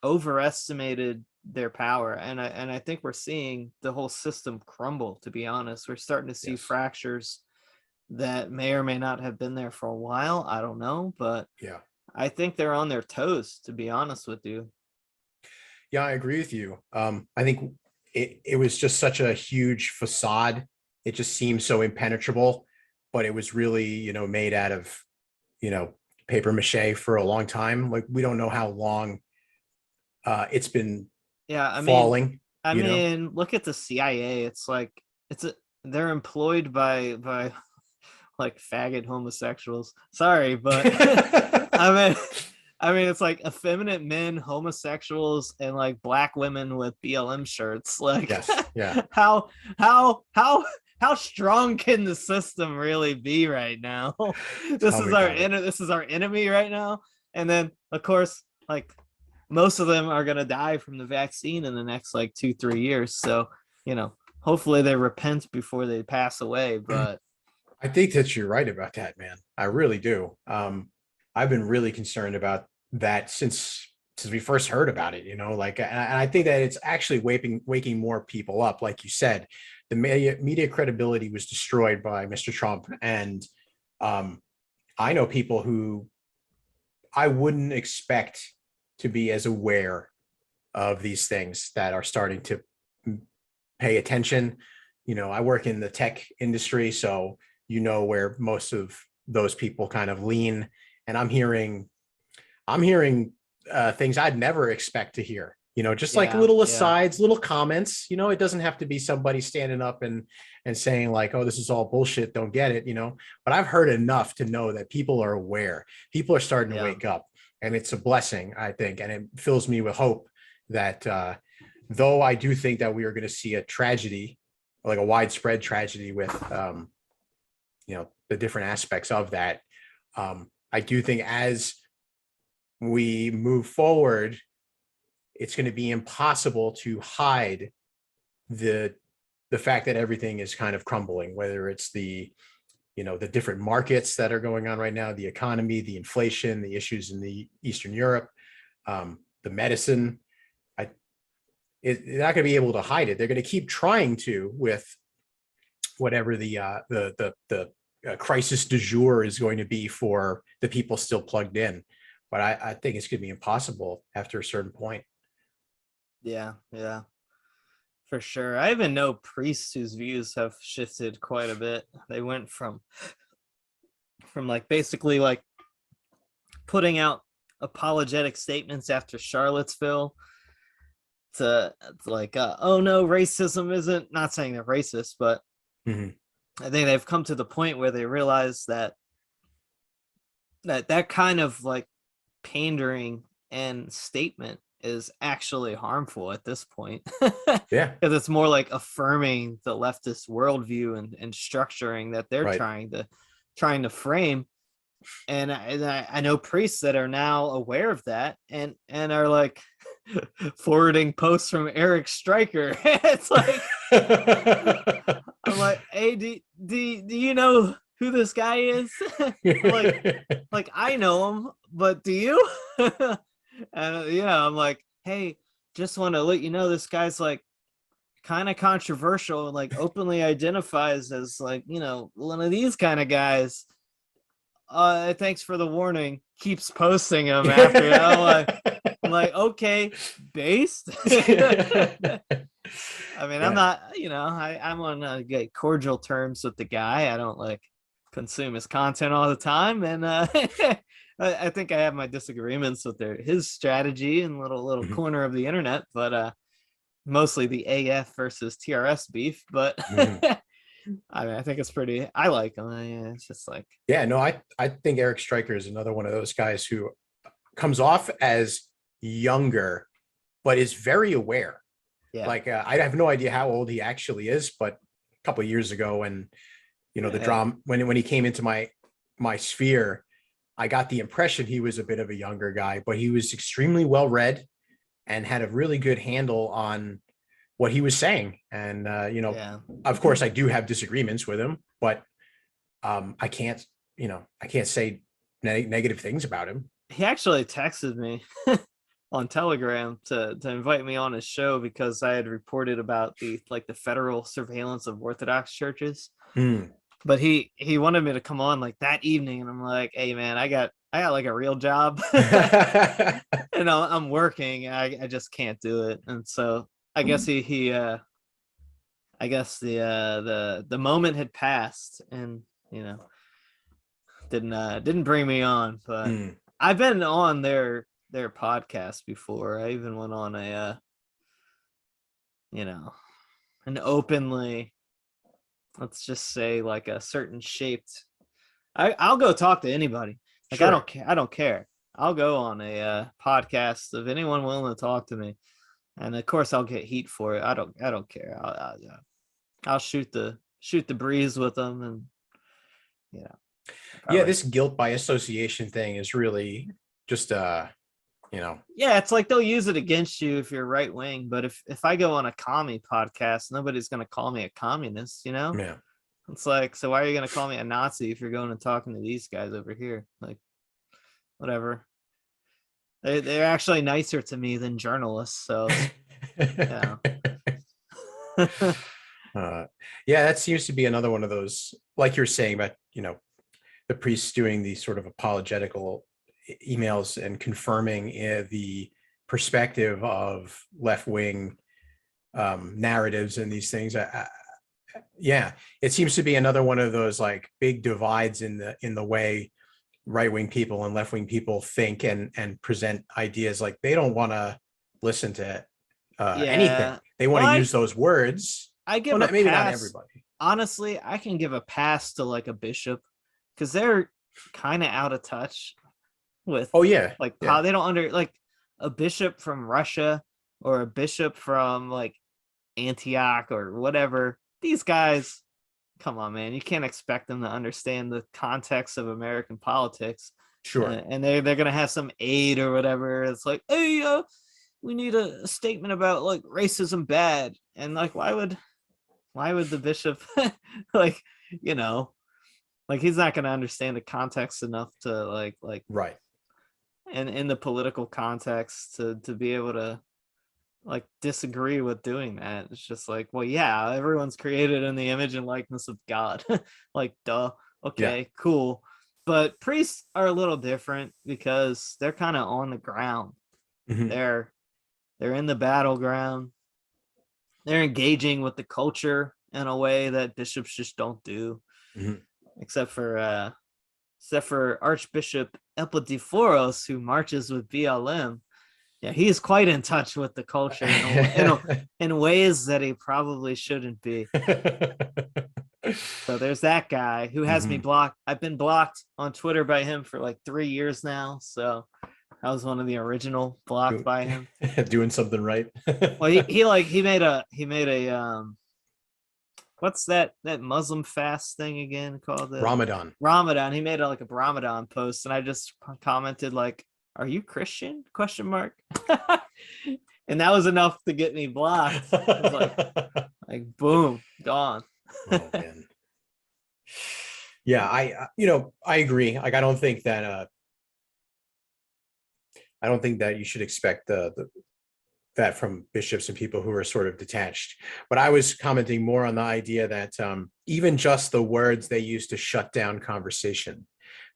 overestimated their power, and I think we're seeing the whole system crumble, to be honest. We're starting to see Yes. fractures that may or may not have been there for a while. I don't know, but Yeah. I think they're on their toes, to be honest with you. Yeah, I agree with you. I think it was just such a huge facade. It just seemed so impenetrable, but it was really, made out of, paper mache for a long time. Like we don't know how long it's been Yeah, I falling. mean, look at the CIA. It's like they're employed by like faggot homosexuals. Sorry, but I mean, it's like effeminate men, homosexuals, and like black women with BLM shirts. Like, Yes. Yeah. how strong can the system really be right now? This Tell is me about it. this is our enemy right now. And then, of course, like most of them are gonna die from the vaccine in the next like 2-3 years. So, hopefully they repent before they pass away. But I think that you're right about that, man. I really do. I've been really concerned about that since we first heard about it, like, and I think that it's actually waking more people up. Like you said, the media credibility was destroyed by Mr. Trump. And I know people who I wouldn't expect to be as aware of these things that are starting to pay attention. I work in the tech industry, so where most of those people kind of lean, and I'm hearing things I'd never expect to hear, just like little asides, little comments. It doesn't have to be somebody standing up and saying like, oh, this is all bullshit, don't get it, but I've heard enough to know that people are aware, people are starting to wake up, and it's a blessing, I think, and it fills me with hope that though I do think that we are going to see a tragedy, like a widespread tragedy with the different aspects of that. I do think as we move forward, it's going to be impossible to hide the fact that everything is kind of crumbling, whether it's the different markets that are going on right now, the economy, the inflation, the issues in the Eastern Europe, the medicine. They're not going to be able to hide it. They're going to keep trying to with whatever the crisis du jour is going to be for the people still plugged in. But I think it's going to be impossible after a certain point. Yeah, for sure. I even know priests whose views have shifted quite a bit. They went from like basically like putting out apologetic statements after Charlottesville to like, oh no, racism isn't, not saying they're racist, but I think they've come to the point where they realize that kind of like pandering and statement is actually harmful at this point. Yeah, because it's more like affirming the leftist worldview and structuring that they're trying to frame. And I know priests that are now aware of that and are like forwarding posts from Eric Stryker. It's like I'm like, hey, do you know who this guy is? I'm like I know him, but do you? And I'm like, hey, just want to let you know this guy's like kind of controversial and like openly identifies as like, one of these kind of guys. thanks for the warning. Keeps posting them after. I'm like, okay, based. I mean, I'm not, I'm on cordial terms with the guy. I don't like consume his content all the time, and I think I have my disagreements with his strategy and little corner of the internet, but mostly the AF versus TRS beef. But I mean, I think it's pretty. I like him. It's just like, yeah, no, I think Eric Stryker is another one of those guys who comes off as younger, but is very aware. yeah, Like I have no idea how old he actually is, but a couple of years ago, and the drama when he came into my sphere, I got the impression he was a bit of a younger guy, but he was extremely well read and had a really good handle on what he was saying. And of course, I do have disagreements with him, but I can't say negative things about him. he actually texted me on Telegram to invite me on his show because I had reported about the federal surveillance of Orthodox churches. But he wanted me to come on like that evening, and I'm like, hey man, I got like a real job. And I'm working. I just can't do it. And so I guess I guess the moment had passed, and didn't bring me on. But I've been on their podcast before. I even went on an openly, let's just say, like a certain shaped. I'll go talk to anybody. Like, sure. I don't care. I'll go on a podcast of anyone willing to talk to me, and of course I'll get heat for it. I don't care. I'll shoot the breeze with them, and yeah, this guilt by association thing is really just yeah, it's like they'll use it against you if you're right wing, but if I go on a commie podcast, nobody's gonna call me a communist. Yeah. It's like, so why are you going to call me a Nazi if you're going and talking to these guys over here? Like, whatever. They're actually nicer to me than journalists. So, yeah. Yeah, that seems to be another one of those, like you're saying about, the priests doing these sort of apologetical emails and confirming the perspective of left-wing narratives and these things. Yeah, it seems to be another one of those like big divides in the way right-wing people and left-wing people think and present ideas. Like they don't want to listen to anything. They want to use those words. I give maybe not everybody. Honestly, I can give a pass to like a bishop because they're kind of out of touch with. Oh yeah, like how they don't like a bishop from Russia or a bishop from like Antioch or whatever. These guys, come on, man. You can't expect them to understand the context of American politics. Sure. And they're going to have some aid or whatever. It's like, hey, we need a statement about like racism bad. And like, why would the bishop like he's not going to understand the context enough to like right. And in the political context to be able to like disagree with doing that. It's just like, well, yeah, everyone's created in the image and likeness of God. Like, duh. Okay, cool. But priests are a little different because they're kind of on the ground. Mm-hmm. They're in the battleground. They're engaging with the culture in a way that bishops just don't do. Mm-hmm. Except for Archbishop Epidephoros, who marches with BLM. Yeah, he's quite in touch with the culture in ways that he probably shouldn't be. So there's that guy who has me blocked. I've been blocked on Twitter by him for like 3 years now. So I was one of the original blocked by him. Doing something right. Well, he made a what's that Muslim fast thing again called? Ramadan. Ramadan. He made a Ramadan post, and I just commented like, "Are you Christian?" ? And that was enough to get me blocked. It was like boom, gone. Oh man. Yeah, I agree. Like, I don't think that you should expect that from bishops and people who are sort of detached. But I was commenting more on the idea that even just the words they use to shut down conversation,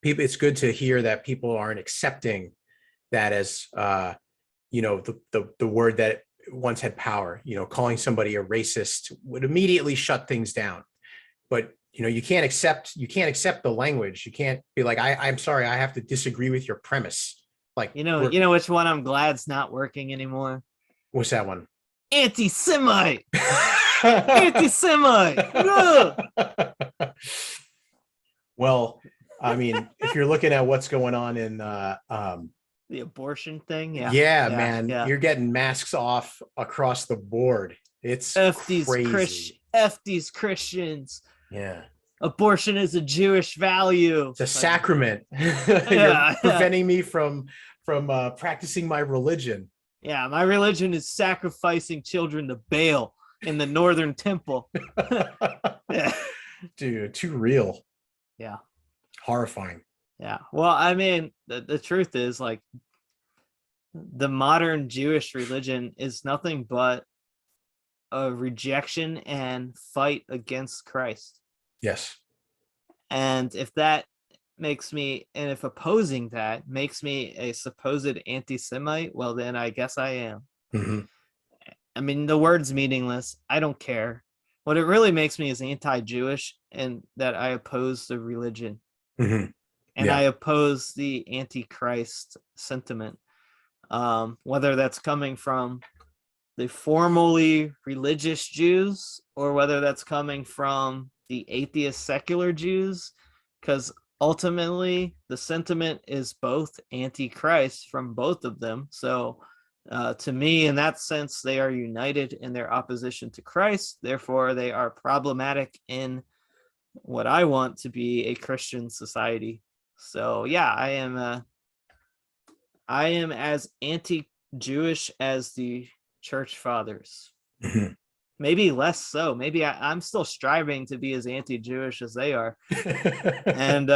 it's good to hear that people aren't accepting that as the word that once had power. Calling somebody a racist would immediately shut things down. But you can't accept the language. You can't be like, I'm sorry, I have to disagree with your premise. Like, you know which one I'm glad's not working anymore? What's that one? Anti-Semite. Anti-Semite. Ugh. Well, I mean, if you're looking at what's going on in The abortion thing, man, you're getting masks off across the board. It's crazy. F these Christians. Yeah. Abortion is a Jewish value. It's a sacrament. You're preventing me from practicing my religion. Yeah, my religion is sacrificing children to Baal in the Northern Temple. Yeah. Dude, too real. Yeah. Horrifying. Yeah. Well, I mean, the truth is, like, the modern Jewish religion is nothing but a rejection and fight against Christ. Yes. And if opposing that makes me a supposed anti-Semite, well, then I guess I am. Mm-hmm. I mean, the word's meaningless. I don't care. What it really makes me is anti-Jewish, and that I oppose the religion. Mm-hmm. And I oppose the anti-Christ sentiment. Whether that's coming from the formally religious Jews or whether that's coming from the atheist secular Jews, because ultimately the sentiment is both anti-Christ from both of them. So to me, in that sense, they are united in their opposition to Christ. Therefore, they are problematic in what I want to be a Christian society. So yeah, I am as anti-Jewish as the church fathers. Mm-hmm. Maybe less so. Maybe I'm still striving to be as anti-Jewish as they are. And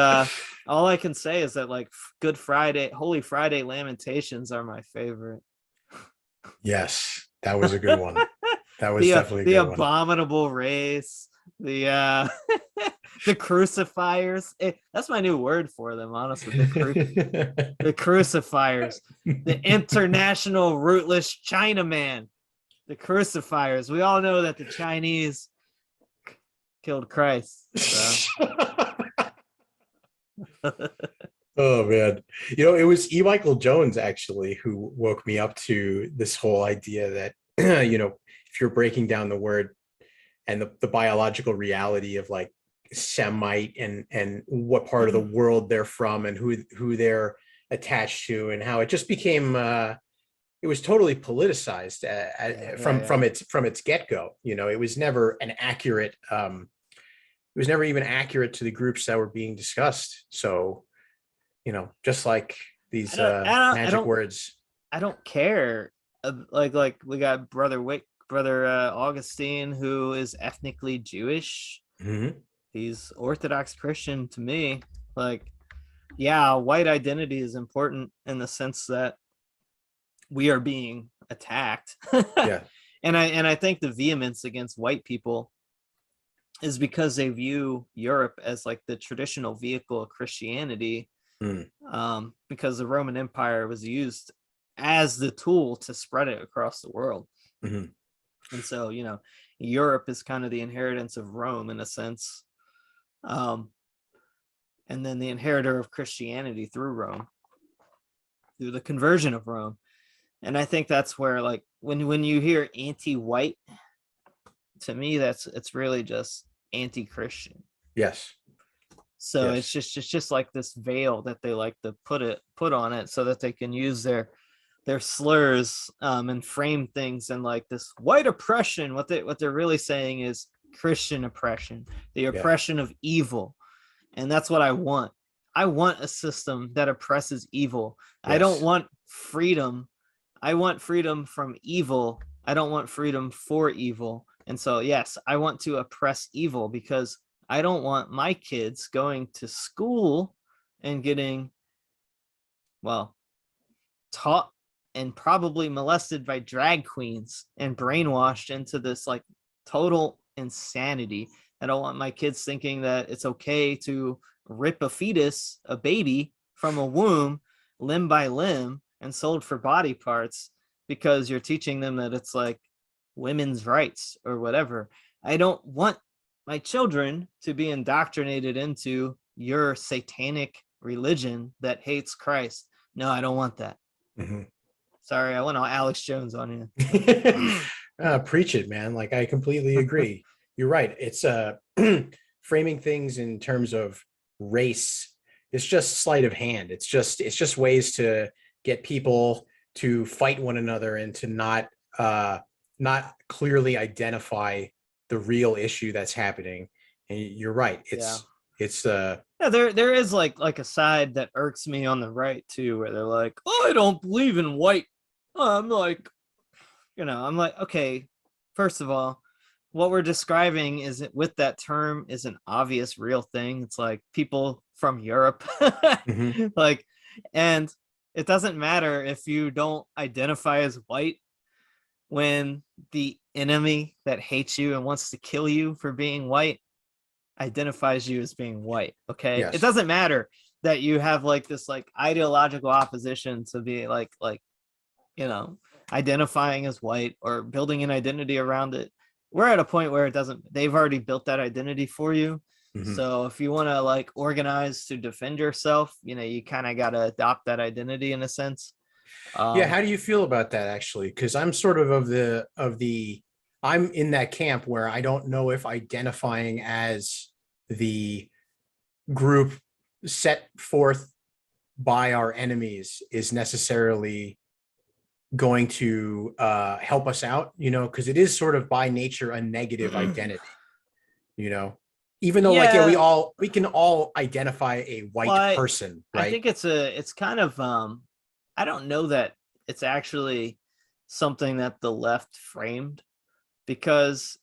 all I can say is that, like, Good Friday, Holy Friday Lamentations are my favorite. Yes, that was a good one. That was definitely a good one. The abominable race, the the crucifiers. That's my new word for them, honestly. The crucifiers, the international rootless Chinaman, the crucifiers. We all know that the Chinese killed Christ. So. Oh man, it was E. Michael Jones actually who woke me up to this whole idea that if you're breaking down the word and the biological reality of, like, Semite and what part of the world they're from and who they're attached to, and how it just became it was totally politicized from its get-go. It was never an accurate it was never even accurate to the groups that were being discussed. So just like these magic words. I don't care. Like we got Brother Augustine, who is ethnically Jewish. Mm-hmm. He's Orthodox Christian to me. Like, yeah, white identity is important in the sense that we are being attacked. Yeah. And I think the vehemence against white people is because they view Europe as, like, the traditional vehicle of Christianity. Because the Roman Empire was used as the tool to spread it across the world. Mm-hmm. And so, Europe is kind of the inheritance of Rome in a sense. And then the inheritor of Christianity through Rome, through the conversion of Rome. And I think that's where, like, when you hear anti-white, to me, it's really just anti-Christian. Yes. So yes. it's just like this veil that they like to put on it so that they can use their slurs and frame things in, like, this white oppression. What they're really saying is Christian oppression, the oppression of evil. And that's what I want. I want a system that oppresses evil. Yes. I don't want freedom. I want freedom from evil. I don't want freedom for evil. And so, yes, I want to oppress evil because I don't want my kids going to school and getting, well, taught and probably molested by drag queens and brainwashed into this, like, total insanity I don't want my kids thinking that it's okay to rip a fetus, a baby, from a womb, limb by limb, and sold for body parts because you're teaching them that it's like women's rights or whatever. I don't want my children to be indoctrinated into your satanic religion that hates Christ. No, I don't want that. Mm-hmm. Sorry, I went all Alex Jones on you. Preach it, man. Like, I completely agree. You're right. It's framing things in terms of race. It's just sleight of hand. It's just ways to get people to fight one another and to not clearly identify the real issue that's happening. And you're right. Yeah, there is like a side that irks me on the right too, where they're like, oh, I don't believe in white. I'm like, I'm like, okay, first of all, what we're describing is it with that term is an obvious real thing. It's like people from Europe. Mm-hmm. Like, and it doesn't matter if you don't identify as white when the enemy that hates you and wants to kill you for being white identifies you as being white. Okay. Yes. It doesn't matter that you have like this like ideological opposition to be like identifying as white or building an identity around it. We're at a point where they've already built that identity for you. Mm-hmm. So if you want to like organize to defend yourself, you kind of got to adopt that identity in a sense. Yeah. How do you feel about that, actually? Because I'm sort of I'm in that camp where I don't know if identifying as the group set forth by our enemies is necessarily going to help us out, because it is sort of by nature a negative identity, even though we can all identify a white person, right? I think it's kind of I don't know that it's actually something that the left framed, because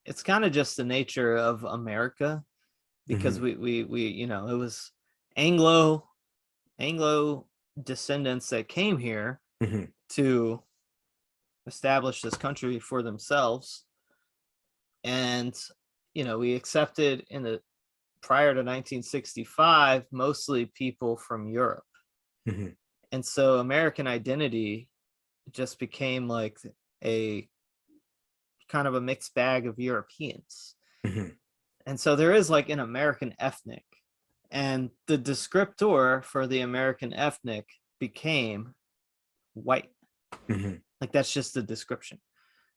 it's kind of just the nature of America, because we it was Anglo descendants that came here to establish this country for themselves. And, we accepted prior to 1965, mostly people from Europe. And so American identity just became like a kind of a mixed bag of Europeans. And so there is like an American ethnic, and the descriptor for the American ethnic became white. Like, that's just the description.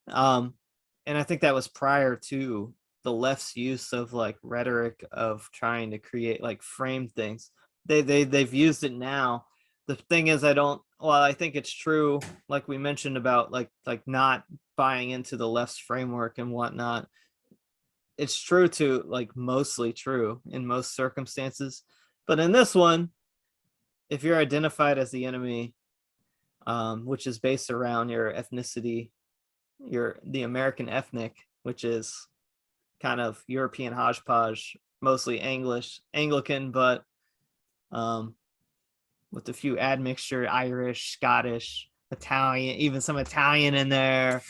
And I think that was prior to the left's use of like rhetoric of trying to create like framed things. They've used it now. The thing is, I think it's true, like we mentioned about like not buying into the left's framework and whatnot. It's true to like mostly true in most circumstances, but in this one, if you're identified as the enemy, which is based around your ethnicity, the American ethnic, which is kind of European hodgepodge, mostly Anglican, but with a few admixture, Irish, Scottish, Italian, even some Italian in there,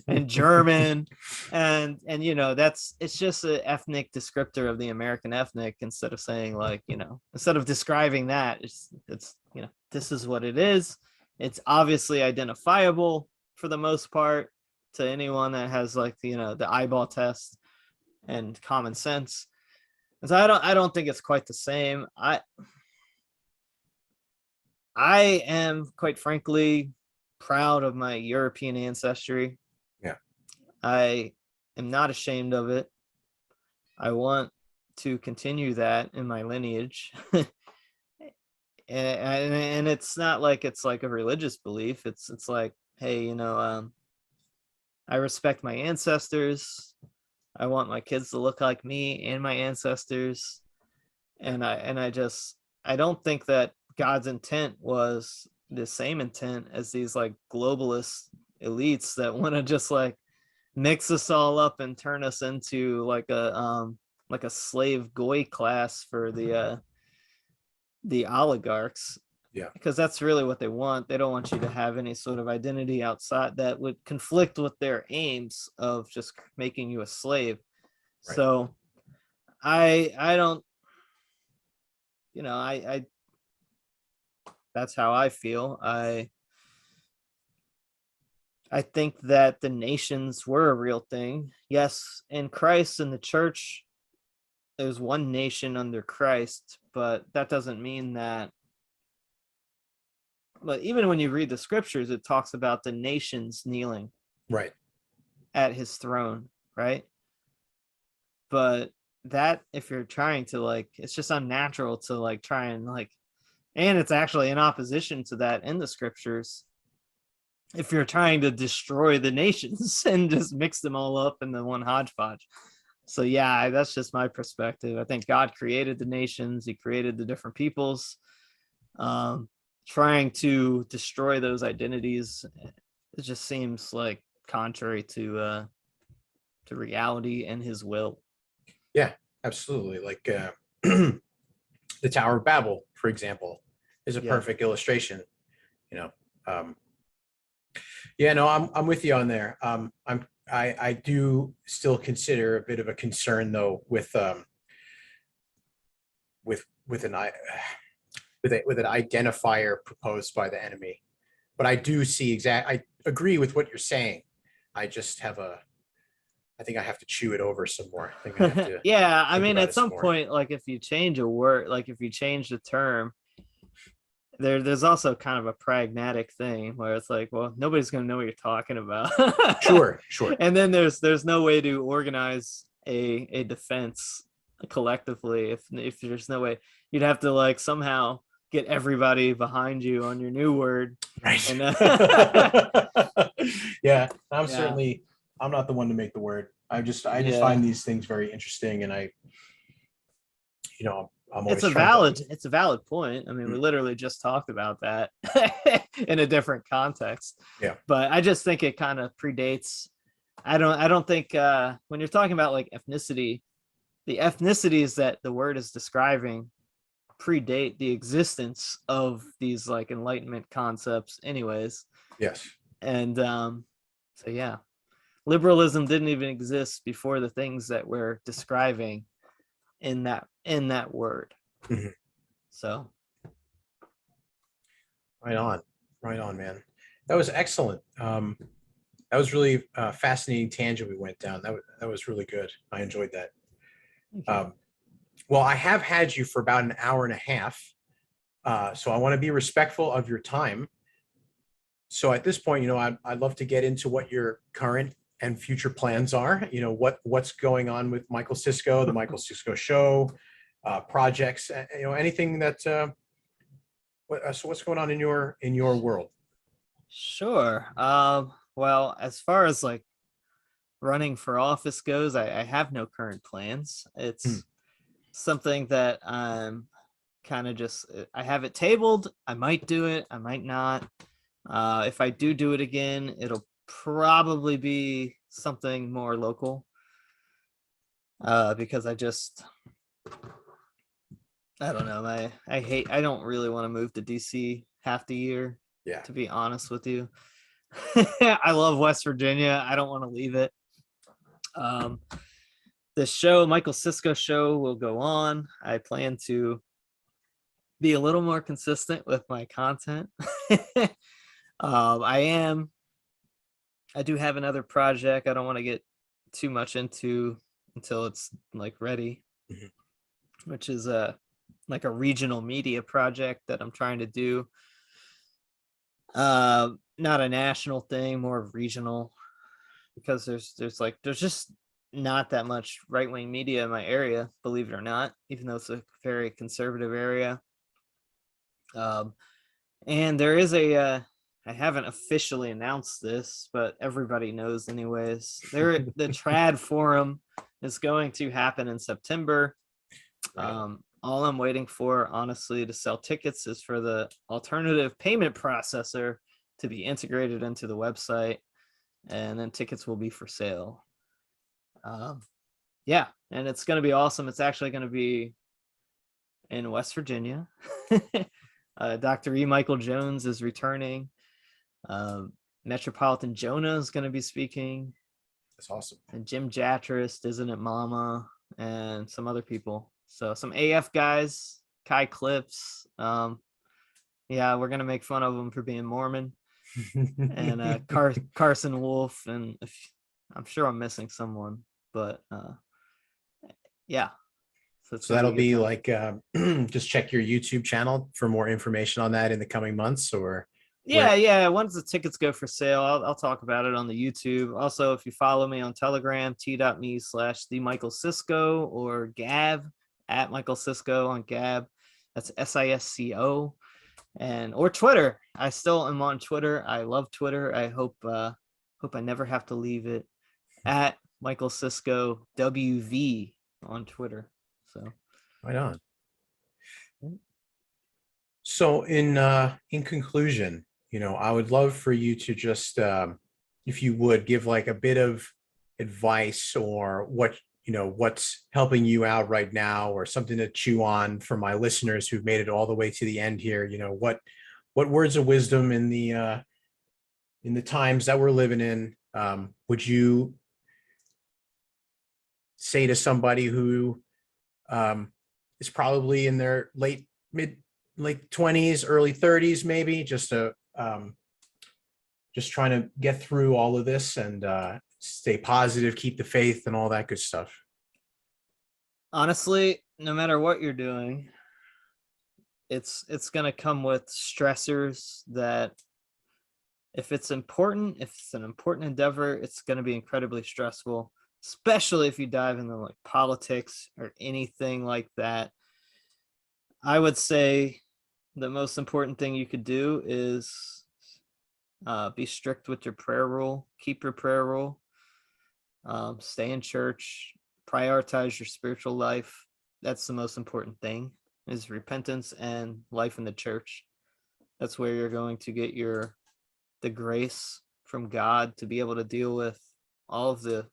and German, and it's just an ethnic descriptor of the American ethnic, instead of saying like, instead of describing that, it's this is what it is. It's obviously identifiable for the most part to anyone that has like the eyeball test and common sense. And so I don't think it's quite the same. I am, quite frankly, proud of my European ancestry. Yeah. I am not ashamed of it. I want to continue that in my lineage. and it's not like it's like a religious belief. It's like, hey, I respect my ancestors. I want my kids to look like me and my ancestors. And I don't think that God's intent was the same intent as these like globalist elites that want to just like mix us all up and turn us into like a slave goy class for the oligarchs. Yeah, because that's really what they want. They don't want you to have any sort of identity outside that would conflict with their aims of just making you a slave. Right. So I don't, I that's how I feel. I think that the nations were a real thing. Yes, in Christ and the church, there's one nation under Christ, but that doesn't mean that. But even when you read the scriptures, it talks about the nations kneeling Right. at his throne, right? But that, if you're trying to like, it's just unnatural to like try and like, and it's actually in opposition to that in the scriptures. If you're trying to destroy the nations and just mix them all up in the one hodgepodge. So yeah, that's just my perspective. I think God created the nations. He created the different peoples. Trying to destroy those identities, it just seems like contrary to reality and his will. Yeah, absolutely. Like the Tower of Babel, for example, is a perfect illustration. You know, yeah, no, I'm with you on there. I do still consider a bit of a concern though with an identifier proposed by the enemy. But I do see I agree with what you're saying. I just have I think I have to chew it over some more. I think I have to Yeah, I mean, about at it some some more. point, like if you change a word, like if you change the term, there's also kind of a pragmatic thing where it's like, well, nobody's going to know what you're talking about. Sure. And then there's no way to organize a defense collectively if there's no way. You'd have to like somehow get everybody behind you on your new word. Right. And yeah, I'm not the one to make the word. I just find these things very interesting, and I'm always it's a valid point. I mean, we literally just talked about that in a different context. Yeah. But I just think it kind of predates. I don't think when you're talking about like ethnicity, the ethnicities that the word is describing predate the existence of these like Enlightenment concepts anyways. Yes. And so yeah, liberalism didn't even exist before the things that we're describing in that word. Mm-hmm. So right on, man. That was excellent. That was really fascinating tangent we went down. That was really good. I enjoyed that. Well, I have had you for about an hour and a half, so I want to be respectful of your time. So at this point, I'd love to get into what your current and future plans are. What's going on with Michael Sisco, the Michael Sisco Show, projects. Anything that. So what's going on in your world? Sure. Well, as far as like running for office goes, I have no current plans. It's something that I'm kind of just, I have it tabled. I might do it. I might not. If I do it again, it'll probably be something more local. Because I don't know. I don't really want to move to DC half the year. Yeah. To be honest with you. I love West Virginia. I don't want to leave it. The show, Michael Sisco Show, will go on. I plan to be a little more consistent with my content. I do have another project I don't want to get too much into until it's like ready, which is like a regional media project that I'm trying to do. Not a national thing, more regional, because there's just not that much right-wing media in my area, believe it or not, even though it's a very conservative area. And there is I haven't officially announced this, but everybody knows anyways. The Trad Forum is going to happen in September. Right. All I'm waiting for, honestly, to sell tickets is for the alternative payment processor to be integrated into the website, and then tickets will be for sale. Yeah, and it's going to be awesome. It's actually going to be in West Virginia. Dr. E. Michael Jones is returning. Metropolitan Jonah is going to be speaking. That's awesome. And Jim Jatrist, Isn't It Mama? and some other people. So some AF guys, Kai Clips. Yeah, we're gonna make fun of him for being Mormon, and Carson Wolf, and I'm sure I'm missing someone, but yeah. So, So that'll be like, just check your YouTube channel for more information on that in the coming months, or yeah. Once the tickets go for sale, I'll talk about it on the YouTube. Also, if you follow me on Telegram, t.me/the Michael Sisco, or Gab at Michael Sisco on Gab. That's SISCO. And or Twitter. I still am on Twitter. I love Twitter. I hope I never have to leave it, at Michael Sisco WV on Twitter. So right on. So in conclusion, I would love for you to just, if you would, give like a bit of advice, or what's helping you out right now, or something to chew on for my listeners who've made it all the way to the end here. What words of wisdom in the times that we're living in would you say to somebody who is probably in their late 20s, early 30s, maybe, just trying to get through all of this and stay positive, keep the faith, and all that good stuff? Honestly, no matter what you're doing, it's going to come with stressors that if it's an important endeavor, it's going to be incredibly stressful, especially if you dive into like politics or anything like that. I would say the most important thing you could do is be strict with your prayer rule. Keep your prayer rule. Stay in church. Prioritize your spiritual life. That's the most important thing, is repentance and life in the church. That's where you're going to get the grace from God to be able to deal with all of the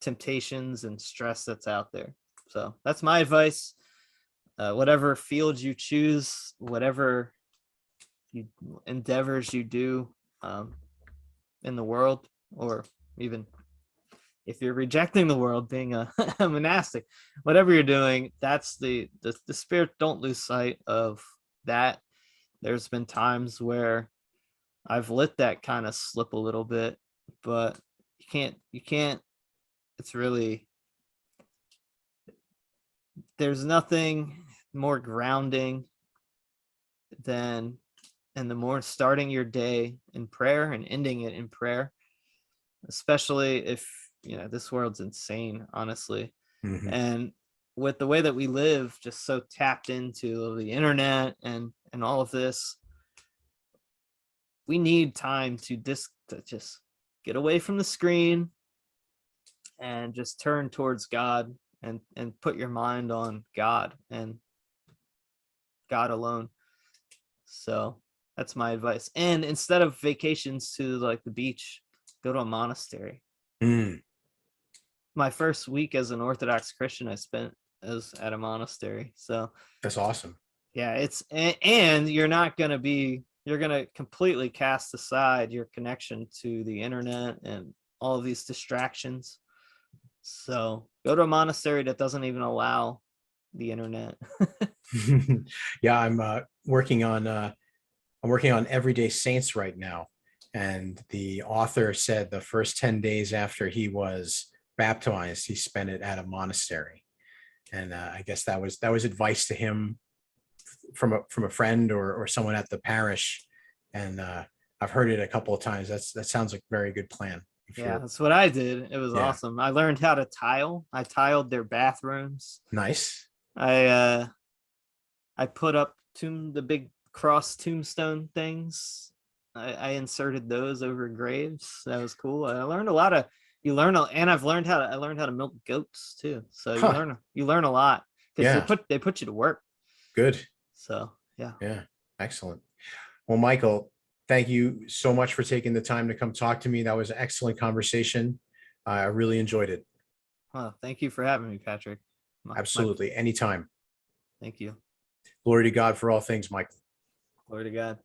temptations and stress that's out there. So that's my advice. Whatever field you choose, whatever endeavors you do in the world, or even if you're rejecting the world, being a monastic, whatever you're doing, that's the spirit. Don't lose sight of that. There's been times where I've let that kind of slip a little bit, but you can't, it's really, there's nothing more grounding than, and the more starting your day in prayer and ending it in prayer, especially if, this world's insane, honestly. Mm-hmm. And with the way that we live, just so tapped into the internet and all of this, we need time to just get away from the screen and just turn towards God and put your mind on God and God alone. So that's my advice. And instead of vacations to like the beach, go to a monastery. My first week as an Orthodox Christian I spent as at a monastery. So that's awesome. Yeah, and you're going to completely cast aside your connection to the internet and all of these distractions. So go to a monastery that doesn't even allow the internet. Yeah, I'm working on Everyday Saints right now, and the author said the first 10 days after he was baptized, he spent it at a monastery, and I guess that was advice to him from a friend or someone at the parish, and I've heard it a couple of times. That sounds like a very good plan. Yeah, that's what I did. It was awesome. I learned how to tile. I tiled their bathrooms. Nice. I put up the big cross tombstone things. I inserted those over graves. That was cool. I learned a lot of. And I've learned how to milk goats too. So you learn a lot because they put you to work. Good. So yeah. Excellent. Well, Michael, thank you so much for taking the time to come talk to me. That was an excellent conversation. I really enjoyed it. Thank you for having me, Patrick. Absolutely. Anytime. Thank you. Glory to God for all things, Michael. Glory to God.